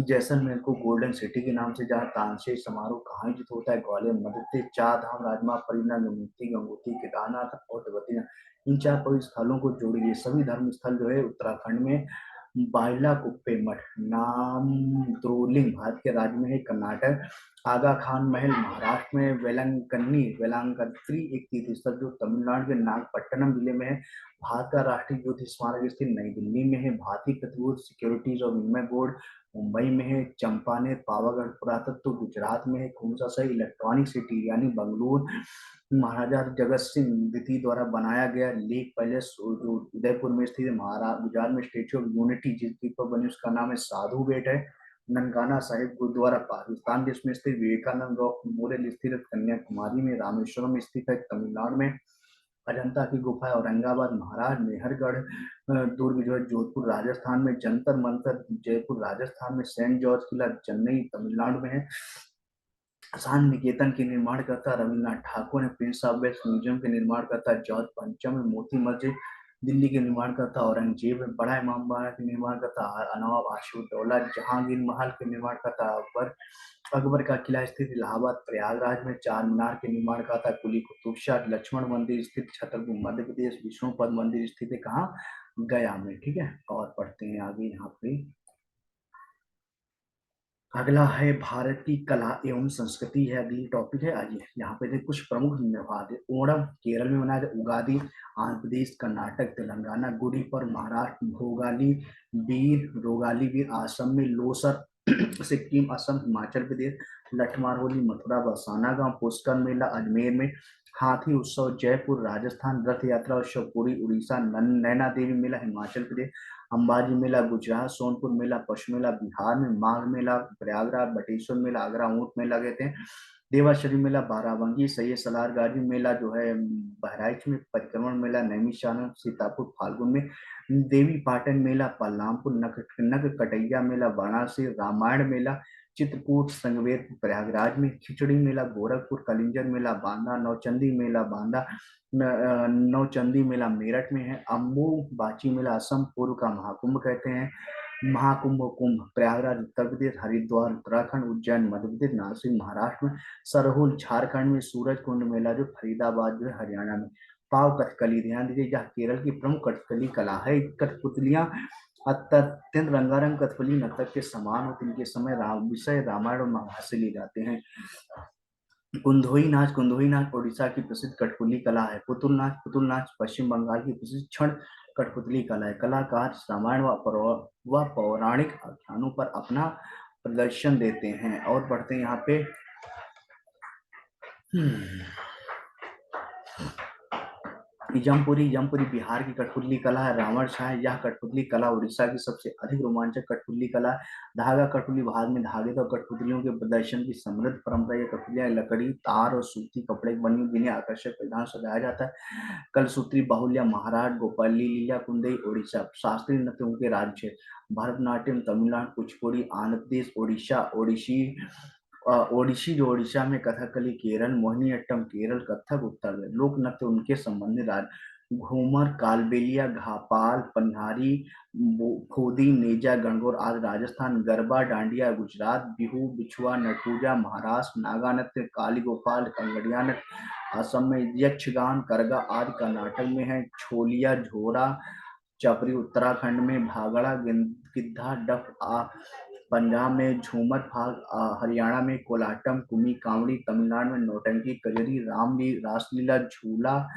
जैसलमेर को गोल्डन सिटी के नाम से जहाँ तानसेन समारोह कहाँ आयोजित होता है, ग्वालियर मध्य प्रदेश, चार धाम राजमार्ग परियोजना यमुनोत्री गंगोत्री केदारनाथ और बद्रीनाथ, इन चार पवित्र स्थलों को जोड़िए। सभी धर्म स्थल जो है उत्तराखंड में, बाइला कुप्पे मठ नामद्रोलिंग भारत के राज्य में है, कर्नाटक आगा खान महल महाराष्ट्र में, वेलंकन्नी वेलांकत्री एक तीर्थ स्थल जो तमिलनाडु के नागपट्टनम जिले में है, भारत का राष्ट्रीय युद्ध स्मारक स्थित नई दिल्ली में है, भारतीय प्रतिभूति सिक्योरिटीज और विनिमय बोर्ड मुंबई में है, चंपानेर पावागढ़ पुरातत्व गुजरात में है, खूंसा सही इलेक्ट्रॉनिक सिटी यानी बंगलुरु महाराजा जगत सिंह द्वितीय द्वारा बनाया गया लेक पैलेस जो उदयपुर में स्थित है, महाराज गुजरात में स्टेच्यू ऑफ यूनिटी जिस द्वीप पर बनी उसका नाम है साधु बेट है, ननकाना साहिब गुरुद्वारा पाकिस्तान देश में स्थित, विवेकानंद रॉक मेमोरियल स्थित है कन्याकुमारी में, रामेश्वरम स्थित है तमिलनाडु में, अजंता की गुफा है औरंगाबाद महाराज, मेहरगढ़ दुर्ग जो है जोधपुर राजस्थान में, जंतर मंतर जयपुर राजस्थान में, सेंट जॉर्ज किला चेन्नई तमिलनाडु में है, शांति निकेतन के निर्माणकर्ता रविन्द्रनाथ ठाकुर ने, प्रिंस ऑफ वेल्स म्यूजियम के निर्माणकर्ता जॉर्ज पंचम है, मोती मस्जिद दिल्ली के निर्माणकर्ता औरंगजेब है, बड़ा इमाम बाड़ा के निर्माणकर्ता नवाब आशफुद्दौला, जहांगीर महल के निर्माणकर्ता अकबर, अकबर का किला स्थित इलाहाबाद प्रयागराज में, चार मीनार के निर्माणकर्ता कुली कुतुब शाह, लक्ष्मण मंदिर स्थित छतरपुर मध्य प्रदेश, विष्णुपद मंदिर स्थित है कहाँ, गया में। ठीक है, और पढ़ते हैं आगे यहाँ पे। अगला है भारत की कला एवं संस्कृति है, अगली टॉपिक है। आइए यहाँ पे कुछ प्रमुख त्योहार है। ओणम केरल में मनाया जाता है, उगादी आंध्र प्रदेश कर्नाटक तेलंगाना, गुड़ी पर महाराष्ट्र, भोगाली रोगाली वीर आसम में, लोसर सिक्किम असम हिमाचल प्रदेश, लठमार होली मथुरा बरसाना गांव, पुष्कर मेला अजमेर में, हाथी उत्सव जयपुर राजस्थान, रथ यात्रा उत्सव पुरी उड़ीसा, नैना देवी मेला हिमाचल प्रदेश, अंबाजी मेला गुजरात, सोनपुर मेला पशु मेला बिहार में, माघ मेला प्रयागराज, बटेश्वर मेला आगरा ऊंट मेला कहते हैं, देवाशरी मेला बाराबंकी, सैयद सलार गाजी मेला जो है बहराइच में, परिक्रमण मेला नैमिषारण्य सीतापुर फाल्गुन में, देवी पाटन मेला पल्लामपुर, नग कटैया मेला वाराणसी, रामायण मेला चित्रकूट संगवेद प्रयागराज में, खिचड़ी मेला गोरखपुर, कलिंजर मेला बांदा, नौचंदी मेला बांदा, नौचंदी मेला मेरठ में है, अम्बू बाची मेला असम पूर्व का महाकुंभ कहते हैं, महाकुंभ कुंभ प्रयागराज उत्तर प्रदेश, हरिद्वार उत्तराखंड, उज्जैन मध्य प्रदेश, नासिक महाराष्ट्र में, सरहुल झारखंड में, सूरज कुंड मेला जो फरीदाबाद जो है हरियाणा में, पाव कथकली ध्यान दीजिए जहाँ केरल की प्रमुख कथकली कला है, कठपुतलियां अत्यंत रंगारंग कथकली नर्तक के समान होती, इनके समय विषय रामायण और महाभारत से लिए जाते हैं। कुंदोई नाच उड़ीसा की प्रसिद्ध कठपुतली कला है, पुतुल नाच पश्चिम बंगाल की प्रसिद्ध क्षण कठपुतली कला है, कलाकार रामायण व पौराणिक आख्यानों पर अपना प्रदर्शन देते हैं। और पढ़ते हैं यहाँ पे यमपुरी यमपुरी बिहार की कठपुतली कला है। रावण छाया, यह कठपुतली कला उड़ीसा की सबसे अधिक रोमांचक कठपुतली कला है। धागा कठपुतली, भारत में धागे तो कठपुतलियों के प्रदर्शन की समृद्ध परंपरा। ये कठपुतलियां लकड़ी, तार और सूती कपड़े की बनी हुई, जिन्हें आकर्षक परिधान सजाया जाता है। कलसूत्री बाहुल्य महाराज, गोपाली लीला कुंदई उड़ीसा। शास्त्रीय नृत्य उनके राज्य है। भरतनाट्यम तमिलनाडु, कुचिपुड़ी आंध्र प्रदेश, ओडिशा ओडिशी ओडिशी जो ओडिशा में, कथकली केरल, मोहिनीअट्टम केरल, कथक उत्तर में। लोक नृत्य उनके संबंधित राज्य, घूमर, कालबेलिया, घापाल, पनिहारी, फूदी, नेजा, गणगौर आदि राजस्थान, गरबा डांडिया गुजरात, बिहू, बिछुआ, नटपूजा महाराष्ट्र, नागा नृत्य, काली गोपाल, कंगड़िया नृत्य असम में, यक्षगान, करगा आदि कर्नाटक में है। छोलिया, झोरा, चपरी उत्तराखंड में, भागड़ा, गिद्धा, डफ पंजाब में, झूमर फाग हरियाणा में, कोलाटम, कुमी कावड़ी तमिलनाडु में, नौटंकी, कजरी, रासलीला, झूला,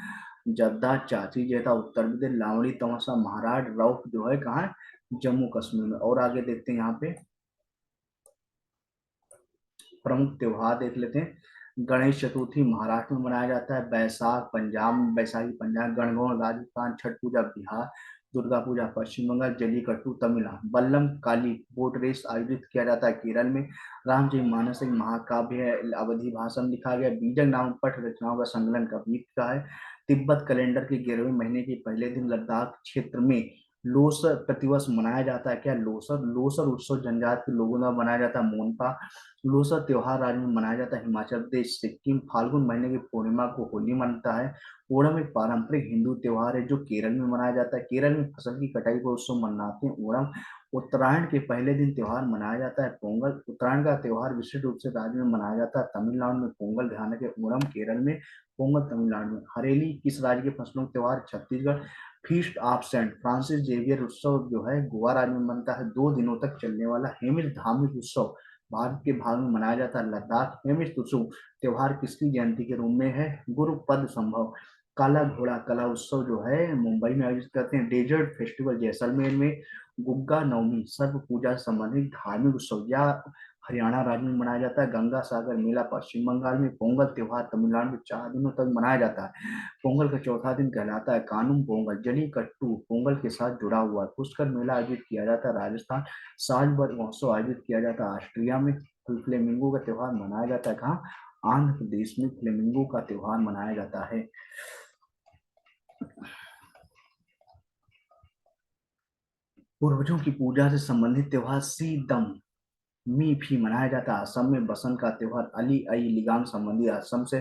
जद्दा, चाची जेठा उत्तर प्रदेश, लावणी तमाशा महाराष्ट्र, रौफ जो है कहाँ है, जम्मू कश्मीर में। और आगे देखते हैं यहाँ पे प्रमुख त्योहार देख लेते हैं। गणेश चतुर्थी महाराष्ट्र में मनाया जाता है। बैसाख पंजाब में, बैसाखी पंजाब, गणगौर राजस्थान, छठ पूजा बिहार, दुर्गा पूजा पश्चिम बंगाल, जल्लीकट्टू तमिलनाडु, बल्लम काली बोट रेस आयोजित किया जाता है केरल में। रामचरितमानस एक महाकाव्य है, अवधि भाषा में लिखा गया। बीजक नाम पठ रचनाओं का संकलन कबीर का है। तिब्बत कैलेंडर के 11वें महीने के पहले दिन लद्दाख क्षेत्र में लोसर प्रतिवर्ष मनाया जाता है। क्या लोसर, लोसर उत्सव जनजाति के लोगों द्वारा मनाया जाता है। मोनपा लोसर त्योहार राज्य में मनाया जाता है। हिमाचल प्रदेश, सिक्किम फाल्गुन महीने की पूर्णिमा को होली मनता है। ओणम एक पारंपरिक हिंदू त्योहार है जो केरल में मनाया जाता है। केरल में फसल की कटाई को उत्सव मनाते हैं ओणम। उत्तरायण के पहले दिन त्योहार मनाया जाता है पोंगल। उत्तरायण का त्योहार विशिष्ट रूप से राज्य में मनाया जाता है। तमिलनाडु में पोंगल, ध्यान के ओणम केरल में, पोंगल तमिलनाडु में। हरेली किस राज्य के फसलों का त्योहार, Chhattisgarh. Feast of saint Francis Xavier उत्सव जो है गोवा राज्य में मनता है। 2 दिनों तक चलने वाला हेमिस धार्मिक उत्सव भारत के भाग में मनाया जाता है। लद्दाख हेमिस उत्सव त्योहार किसकी जयंती के रूप में है, गुरुपद संभव। काला घोड़ा कला उत्सव जो है मुंबई में आयोजित करते हैं। डेजर्ट फेस्टिवल जैसलमेर में। गुग्गा नवमी सर्व पूजा से संबंधित धार्मिक उत्सव या हरियाणा राज्य में मनाया जाता है। गंगा सागर मेला पश्चिम बंगाल में। पोंगल त्योहार तमिलनाडु में 4 दिनों तक मनाया जाता है। पोंगल का चौथा दिन कहलाता है कानुम पोंगल। जलीकट्टू पोंगल के साथ जुड़ा हुआ है। पुष्कर मेला आयोजित किया जाता है राजस्थान। सालबर्ग महोत्सव आयोजित किया जाता है ऑस्ट्रिया में। फ्लेमिंगो का त्योहार मनाया जाता है कहाँ, आंध्र प्रदेश में फ्लेमिंगो का त्योहार मनाया जाता है। पूर्वजों की पूजा से संबंधित त्योहार सीदम मी भी मनाया जाता है। असम में बसंत का त्योहार अली आई लिगांग संबंधी असम से।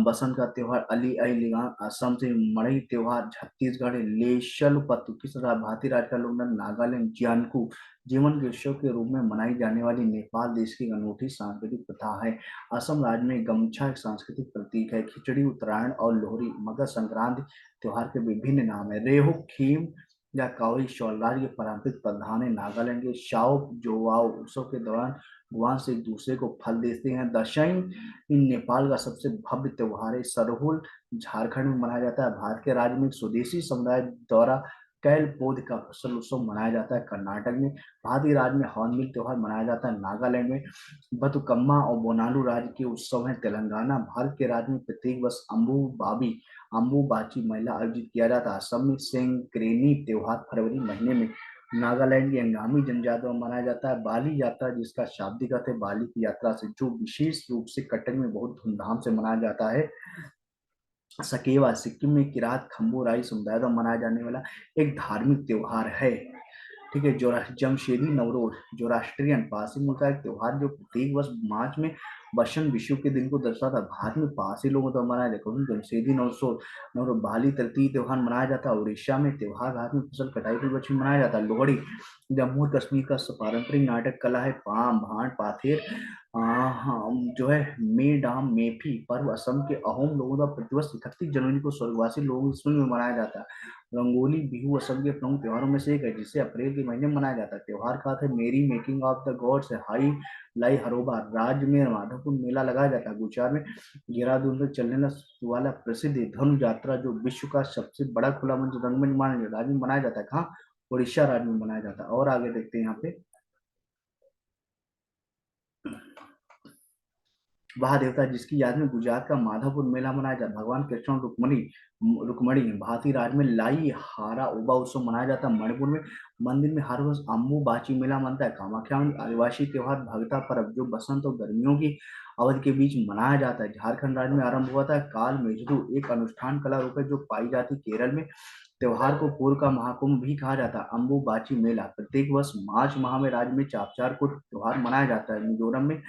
बसंत का त्योहार अली आई लिगांग असम से। मड़ई त्योहार छत्तीसगढ़। लेशल पत्तु किस भारतीय राज्य का लोक नृत्य, नागालैंड। जियानकू जीवन के उत्सव के रूप में मनाई जाने वाली नेपाल देश की अनूठी सांस्कृतिक प्रथा है। असम राज्य में गमछा एक सांस्कृतिक प्रतीक है। खिचड़ी उत्तरायण और लोहरी मकर संक्रांति त्योहार के विभिन्न नाम है। रेहू खीम या कावरी शॉल राज्य के पारंपरिक परिधान है। नागालैंड के शाओ जोवाओ उत्सव के दौरान भगवान से एक दूसरे को फल देते हैं। दशईं इन नेपाल का सबसे भव्य त्योहार है। सरहुल झारखंड में मनाया जाता है। भारत के राज्य में एक स्वदेशी समुदाय द्वारा कैल पौध का फसल उत्सव मनाया जाता है कर्नाटक में। भारतीय राज्य में हॉर्नबिल त्योहार मनाया जाता है नागालैंड में। बतुकम्मा और बोनालू राज्य के उत्सव है तेलंगाना। भारत के राज्य में प्रत्येक वर्ष अम्बुबाची मेला आयोजित किया जाता है असम में। सेंक्रेनी त्योहार फरवरी महीने में नागालैंड की अंगामी जनजाति में मनाया जाता है। बाली यात्रा जिसका शाब्दिक अर्थ है बाली की यात्रा से, जो विशेष रूप से कटक में बहुत धूमधाम से मनाया जाता है। सकेवा सिक्किम में किरात खम्बू राई समुदाय द्वारा मनाया जाने वाला एक धार्मिक त्योहार है। ठीक है। जो जमशेदी नवरोज जोराष्ट्रियन पारसी मुल्क का एक त्योहार जो प्रत्येक वर्ष मार्च में बसंत विषु के दिन को दर्शाता है। भारत में पारसी लोगों द्वारा मनाया जाता है जमशेदी नवरोज बाली तृतीय त्योहार मनाया जाता है। उड़ीसा में त्योहार भारत में फसल कटाई के पश्चिम मनाया जाता है। लोहड़ी जम्मू और कश्मीर का पारंपरिक नाटक कला है। पाम भांट पाथेर जो है मेडाम मेफी पर्व असम के अहोम लोगों द्वारा प्रतिवर्ष 31 जनवरी को स्वर्गवासी लोगों के में मनाया जाता है। रंगोली बिहू असम के प्रमुख त्योहारों में से एक है जिसे अप्रैल के महीने में मनाया जाता है। त्योहार का अर्थ है मेरी मेकिंग ऑफ द गॉड्स हाई लाई हरोबा। राज्य में माधवपुर मेला लगाया जाता है। गुजरात में 11 दिन तक चलने वाला प्रसिद्ध धनु यात्रा जो विश्व का सबसे बड़ा खुला मंच रंगमंच राज्य में मनाया जाता है कहाँ, उड़ीसा राज्य में मनाया जाता है। और आगे देखते हैं यहाँ पे वह देवता जिसकी याद में गुजरात का माधवपुर मेला मनाया जाता है। भगवान कृष्ण और रुक्मणी भारतीय राज में लाई हारा उबा उत्सव मनाया जाता है। मणिपुर में मंदिर में हर वर्ष अम्बु बाची मेला मनता है। कामाख्या में आदिवासी त्योहार भगता पर्व जो बसंत और गर्मियों की अवधि के बीच मनाया जाता है। झारखंड राज्य में आरंभ हुआ था काल मेजरू एक अनुष्ठान कला रूप है जो पाई जाती केरल में। त्योहार को पूर्व का महाकुंभ भी कहा जाता है। अम्बुबाची मेला प्रत्येक वर्ष मार्च माह में राज्य में चापचार को त्योहार मनाया जाता है। मिजोरम में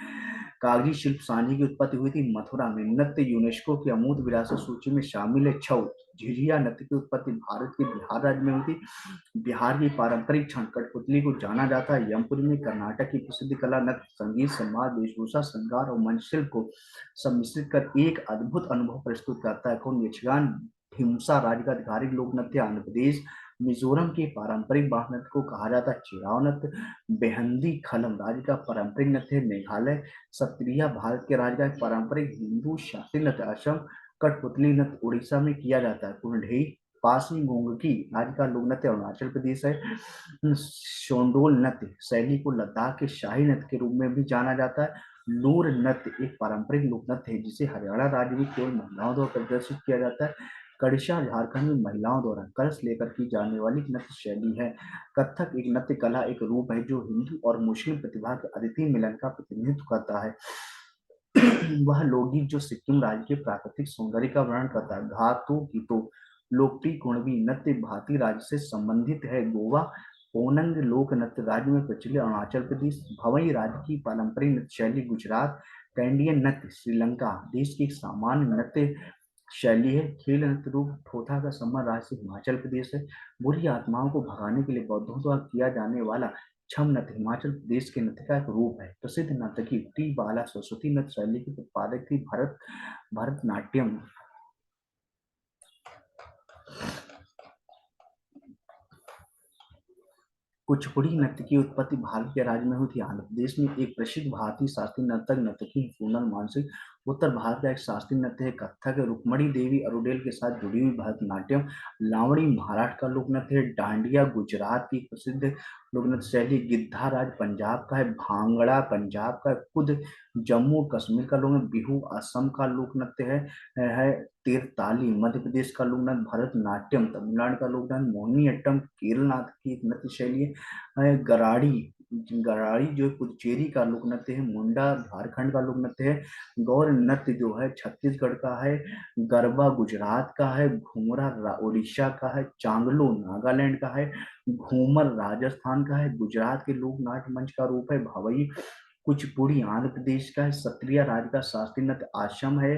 कागजी शिल्प सांझी की उत्पत्ति हुई थी। मथुरा में नृत्य यूनेस्को की अमूर्त विरासत सूची में शामिल है। छऊ झिझिया नृत्य की उत्पत्ति भारत के बिहार राज्य में हुई थी। बिहार की पारंपरिक छंद कठपुतली को जाना जाता है। यमपुरी में कर्नाटक की प्रसिद्ध कला नृत्य संगीत समाज वेशभूषा श्रृंगार और मंच शिल्प को सम्मिश्रित कर एक अद्भुत अनुभव प्रस्तुत करता है। कौन यक्षगान ढिमसा राज्य का आधिकारिक लोक नृत्य आंध्र प्रदेश। मिजोरम के पारंपरिक बाल नृत्य को कहा जाता है चिराव नृत्य। बेहंदी खलम राज्य का पारंपरिक नृत्य है। मेघालय सत्रिया भारत के राज्य का एक पारंपरिक हिंदू शास्त्रीय नृत्य। असम कठपुतली नृत्य उड़ीसा में किया जाता है। कुंडही पासी गोंगकी राज्य का लोक नृत्य अरुणाचल प्रदेश है। शोंडोल नृत्य शैली को लद्दाख के शाही नृत्य के रूप में भी जाना जाता है। लूर नृत्य एक पारंपरिक लोक नृत्य है जिसे हरियाणा राज्य में केवल महिलाओं द्वारा प्रदर्शित किया जाता है। कड़िशा झारखंड में महिलाओं द्वारा कलश लेकर की जाने वाली नृत्य शैली है। कथक एक नृत्य कला एक रूप है जो हिंदू और मुस्लिम प्रतिभा के अद्वितीय मिलन का प्रतिनिधित्व करता है। वह लोकगीत जो सिक्किम राज्य के प्राकृतिक सौंदर्य का वर्णन करता है। घातो गीतो लोकप्रिय कुणबी नृत्य भारतीय राज्य से संबंधित है। गोवा ओनंग लोक नृत्य राज्य में प्रचलित। अरुणाचल प्रदेश भवई राज्य की पारंपरिक नृत्य शैली। गुजरात कैंडियन नृत्य श्रीलंका देश की एक सामान्य नृत्य शैली है। खेल नृत्य रूप ठोठा का संबंध राज्य से हिमाचल प्रदेश है। बुरी आत्माओं को भगाने के लिए बौद्धों द्वारा किया जाने वाला छम नृत्य हिमाचल प्रदेश के नृत्य का एक रूप है। प्रसिद्ध नर्तकी टी बाला सरस्वती नृत्य शैली की उत्पादक थी। भरतनाट्यम कुचिपुड़ी नृत्य की उत्पत्ति भारत के राज्य में हुई थी। आंध्र प्रदेश में एक प्रसिद्ध भारतीय शास्त्रीय नर्तक नर्तकी सोनल मानसिक। उत्तर भारत का एक शास्त्रीय नृत्य है कथक। रुक्मणी देवी अरुडेल के साथ जुड़ी हुई भरतनाट्यम। लावणी महाराष्ट्र का लोक नृत्य है। डांडिया गुजरात की प्रसिद्ध लोक नृत्य शैली। गिद्धा राज पंजाब का है। भांगड़ा पंजाब का। कुद जम्मू कश्मीर का लोक नृत्य। बिहू असम का लोक नृत्य है। तीरताली मध्य प्रदेश का लोक नृत्य। भरतनाट्यम तमिलनाडु का लोक नृत्य। मोहिनीअट्टम केरल नाथ की एक नृत्य शैली है। गराड़ी गराड़ी जो पुडुचेरी का लोक नृत्य है। मुंडा झारखंड का लोक नृत्य है। गौर नृत्य जो है छत्तीसगढ़ का है। गरबा गुजरात का है। घूमरा उड़ीसा का है। चांगलो नागालैंड का है। घूमर राजस्थान का है। गुजरात के लोक नाट्य मंच का रूप है। भवई कुचिपुड़ी आंध्र प्रदेश का है। सत्रिया राज्य का शास्त्रीय नृत्य आश्रम है।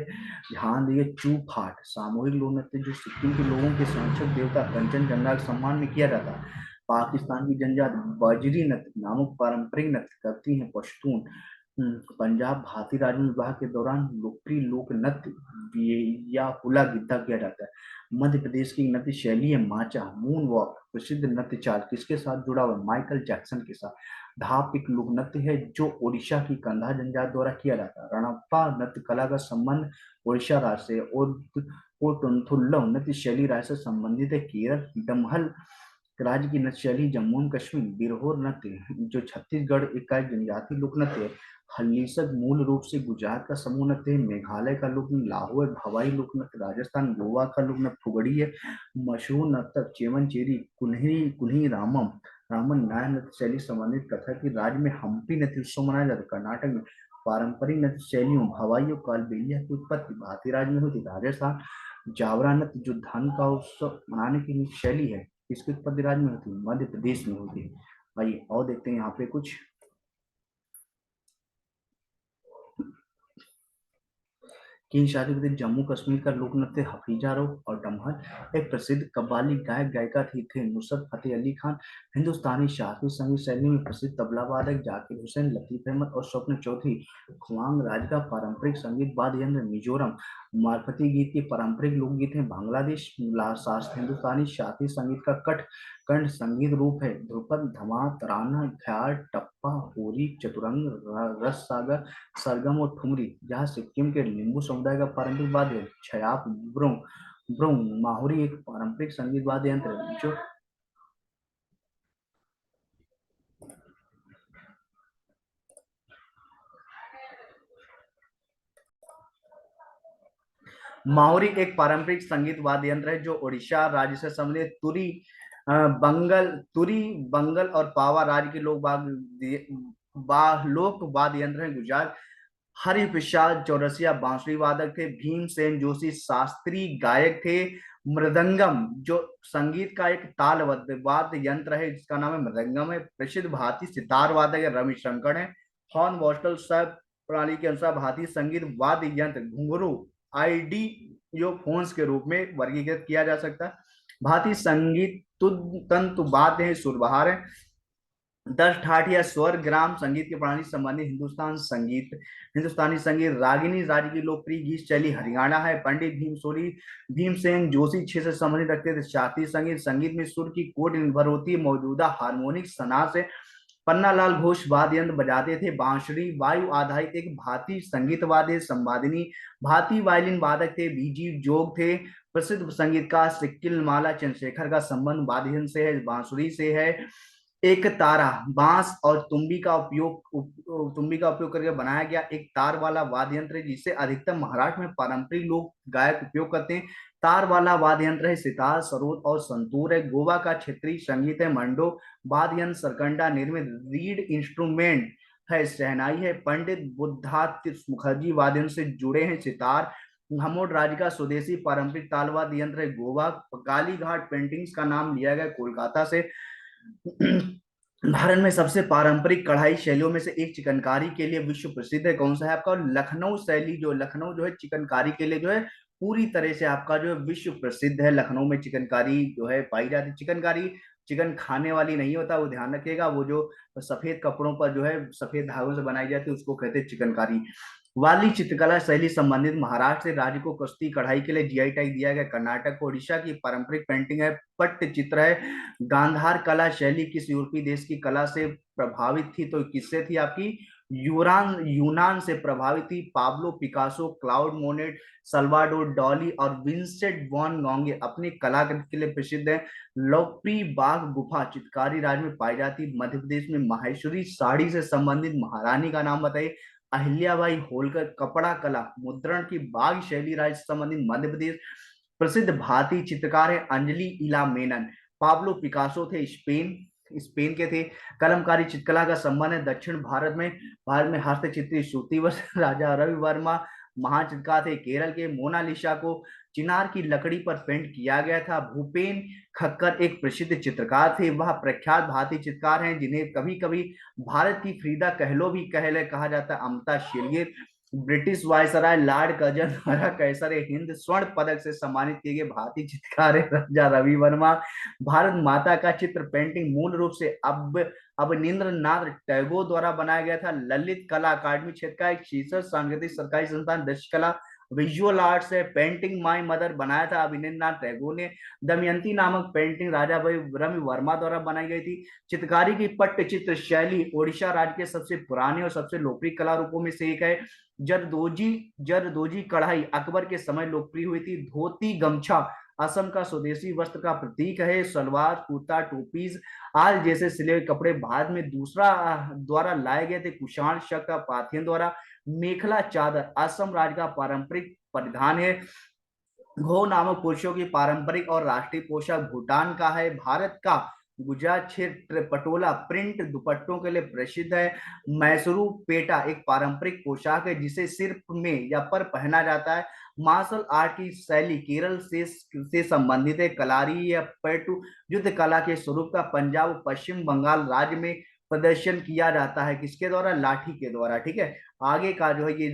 ध्यान दिए चूफाट सामूहिक लोक नृत्य जो सिक्किम के लोगों के संरक्षक देवता कंचनजंगा के सम्मान में किया जाता है। पाकिस्तान की जनजाति बजरी नृत्य नामक पारंपरिक नृत्य करती है। पश्तून पंजाब भारतीय राज्य में विवाह के दौरान लोकप्रिय लोक नृत्य या हुला गिद्धा किया जाता है। मध्य प्रदेश की नृत्य शैली है माचा मून वॉक प्रसिद्ध नृत्य चाल किसके साथ जुड़ा हुआ माइकल जैक्सन के साथ। धाप एक लोक नृत्य है जो ओडिशा की कंधा जनजाति द्वारा किया जाता है। रणप्पा नृत्य कला का संबंध ओडिशा राज्य से और ओटुंथुल्लव नृत्य शैली राज्य से संबंधित है। केरल डमहल राज्य की नृत्य शैली। जम्मू एंड कश्मीर बिरहोर नृत्य जो छत्तीसगढ़ इकाई जनजाति लोक नृत्य है। हल्लीसक मूल रूप से गुजरात का समूह नृत्य है। मेघालय का लोक नृत्य लाहौर है। भवाई लोक नृत्य राजस्थान। गोवा का लोक नृत्य फुगड़ी है। मशहूर नर्तक चेमन चेरी कुन्ही कुन्ही रामन नाय नृत्य शैली संबंधित कथा की राज्य में हम्पी नृत्य उत्सव मनाया जाता है। कर्नाटक में पारंपरिक नृत्य शैलियों भवाई और कालबेलिया की उत्पत्ति भारतीय राज्य में होती है। राजस्थान जावरा नृत्य जो धन का उत्सव मनाने की शैली है किसकी उत्पत्ति राज्य में होती है मध्य प्रदेश में होती है। आइए और देखते हैं यहाँ पे कुछ की शादी के जम्मू कश्मीर का लोक नृत्य हफीजा रो और डमहर। एक प्रसिद्ध कव्वाली गायक गायिका थे नुसरत फतेह अली खान। हिंदुस्तानी शास्त्रीय संगीत शैली में प्रसिद्ध तबला वादक जाकिर हुसैन लतीफ अहमद और स्वप्न चौधरी। खुवांग राज्य का पारंपरिक संगीत वाद्य यंत्र। मिजोरम मारफती गीत के पारंपरिक लोकगीत हैं। बांग्लादेश हिंदुस्तानी शास्त्रीय संगीत का कंठ संगीत रूप है। ध्रुपद धमा तराना ख्याल टप्पा होरी चतुरंग रस सागर सरगम और ठुमरी। जहाँ सिक्किम के लिम्बू समुदाय का पारंपरिक वाद्य है। छयाप ब्रोंग ब्रोंग माहुरी एक पारंपरिक संगीत वाद्य यंत्र है जो माहुरी एक पारंपरिक संगीत वाद्य यंत्र है जो उड़ीसा राज्य से संबंधित तुरी बंगल और पावा राज्य के लोक वाद्य यंत्र है। गुजरात हरि प्रसाद चौरसिया बांसुरी वादक थे। भीमसेन जोशी शास्त्रीय गायक थे। मृदंगम जो संगीत का एक तालबद्ध वाद्य यंत्र है जिसका नाम है मृदंगम है। प्रसिद्ध भारतीय सितार वादक है रविशंकर है। हॉर्न वॉस्टल सब प्रणाली के अनुसार भारतीय संगीत वाद्य यंत्र घुंघरू आईडी जो फोन्स के रूप में वर्गीकृत किया जा सकता है। भारतीय संगीत तंतु वाद्य है सुरबहार है। दस ठाठ या स्वर ग्राम संगीत की प्रणाली संबंधी हिंदुस्तानी संगीत रागिनी राज्य की लोकप्रिय गीत शैली हरियाणा है। पंडित भीमसेन जोशी छह से संबंधित रखते थे। शास्त्रीय संगीत में सुर की कोट निर्भर होती है। मौजूदा हार्मोनिक सनाद से पन्नालाल घोष वाद्य यंत्र बजाते थे। बांसुरी वायु आधारित एक भारतीय संगीत वाद्य संवादिनी भारतीय वायलिन वादक थे। बीजी जोग थे। प्रसिद्ध संगीतकार सिक्किल माला चंद्रशेखर का संबंध वाद्य यंत्र से है, बांसुरी से है। एक तारा बांस और तुम्बी का उपयोग करके बनाया गया एक तार वाला वाद्य यंत्र है जिसे अधिकतर महाराष्ट्र में पारंपरिक लोग गायक उपयोग करते हैं। तार वाला वाद्य यंत्र है सितार सरोद और संतूर है। गोवा का क्षेत्रीय संगीत है मंडो वाद्य यंत्र सरकंडा निर्मित रीड इंस्ट्रूमेंट है। शहनाई है। पंडित बुद्धातिश मुखर्जी वाद्य यंत्र से जुड़े हैं सितार। हमोड राज्य का स्वदेशी पारंपरिक ताल वाद्य यंत्र है गोवा। काली घाट पेंटिंग्स का नाम लिया गया कोलकाता से। भारत में सबसे पारंपरिक कढ़ाई शैलियों में से एक चिकनकारी के लिए विश्व प्रसिद्ध है। कौन सा है आपका? लखनऊ शैली। जो लखनऊ जो है चिकनकारी के लिए जो है पूरी तरह से आपका जो है विश्व प्रसिद्ध है। लखनऊ में चिकनकारी जो है पाई जाती है। चिकनकारी चिकन खाने वाली नहीं होता, वो ध्यान रखिएगा। वो जो सफेद कपड़ों पर जो है सफेद धागों से बनाई जाती है उसको कहते हैं चिकनकारी। वाली चित्रकला शैली संबंधित महाराष्ट्र से राज्य को कश्ती कढ़ाई के लिए जीआई टैग दिया गया। कर्नाटक को ओडिशा की पारंपरिक पेंटिंग है पट्ट चित्र है। गांधार कला शैली किस यूरोपीय देश की कला से प्रभावित थी? तो किससे थी आपकी? यूनान से प्रभावित थी। Pablo Picasso Claude Monet Salvador Dali और विंसेंट वॉन गोगे अपनी कलाकृति के लिए प्रसिद्ध है। लोकप्रिय बाघ गुफा चित्रकारी राज्य में पाई जाती। मध्य प्रदेश में माहेश्वरी साड़ी से संबंधित महारानी का नाम बताइए। अहिल्याबाई होलकर कपड़ा कला मुद्रण की बाघ शैली राज्य से संबंधित मध्य प्रदेश। प्रसिद्ध भारतीय चित्रकार है अंजलि इला मेनन। पाब्लो पिकासो थे स्पेन के थे। कलमकारी चित्रकला का संबंध है दक्षिण भारत में हस्तचित्रित सूती वस्त्र राजा रवि वर्मा महान चित्रकार थे। केरल के मोनालिसा को चिनार की लकड़ी पर पेंट किया गया था। भूपेन खक्कर एक प्रसिद्ध चित्रकार थे। वह प्रख्यात भारतीय चित्रकार हैं जिन्हें कभी कभी भारत की फ्रीदा कहलो भी कहा जाता है। Amrita Shergil British viceroy lord Curzon द्वारा कैसर हिंद स्वर्ण पदक से सम्मानित किए गए भारतीय चित्रकार है राजा रवि वर्मा। भारत माता का चित्र पेंटिंग मूल रूप से अवनींद्र नाथ टैगोर द्वारा बनाया गया था। ललित कला अकादमी क्षेत्र का एक शीर्ष सांस्कृतिक सरकारी संस्थान दृश्यकला विजुअल आर्ट्स है। पेंटिंग माई मदर बनाया था अवनींद्र नाथ टैगोर ने। दमयंती नामक पेंटिंग राजा रवि वर्मा द्वारा बनाई गई थी। चित्रकारी की पट्टचित्र शैली ओडिशा राज्य के सबसे पुराने और सबसे लोकप्रिय कला रूपों में से एक है। जरदोजी कढ़ाई अकबर के समय लोकप्रिय हुई थी। धोती गमछा असम का स्वदेशी वस्त्र का प्रतीक है। सलवार कुर्ता टोपीज आदि जैसे सिले हुए कपड़े भारत में दूसरा द्वारा लाए गए थे कुषाण शक का पाथियन द्वारा। मेखला चादर असम राज्य का पारंपरिक परिधान है। घो नामक पुरुषों की पारंपरिक और राष्ट्रीय पोशाक भूटान का है। भारत का गुजरात क्षेत्र पटोला प्रिंट दुपट्टों के लिए प्रसिद्ध है। मैसूरू पेटा एक पारंपरिक पोशाक है जिसे सिर में या पर पहना जाता है। मार्शल आर्ट की शैली केरल से संबंधित है। कलारी या पेटू युद्ध कला के स्वरूप का पंजाब पश्चिम बंगाल राज्य में प्रदर्शन किया जाता है। किसके द्वारा? लाठी के द्वारा। ठीक है, आगे का जो है ये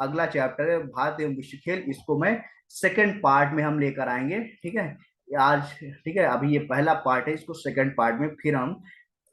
अगला चैप्टर है भारत एवं विश्व खेल, इसको मैं सेकंड पार्ट में हम लेकर आएंगे। ठीक है आज, ठीक है, अभी ये पहला पार्ट है, इसको सेकंड पार्ट में फिर हम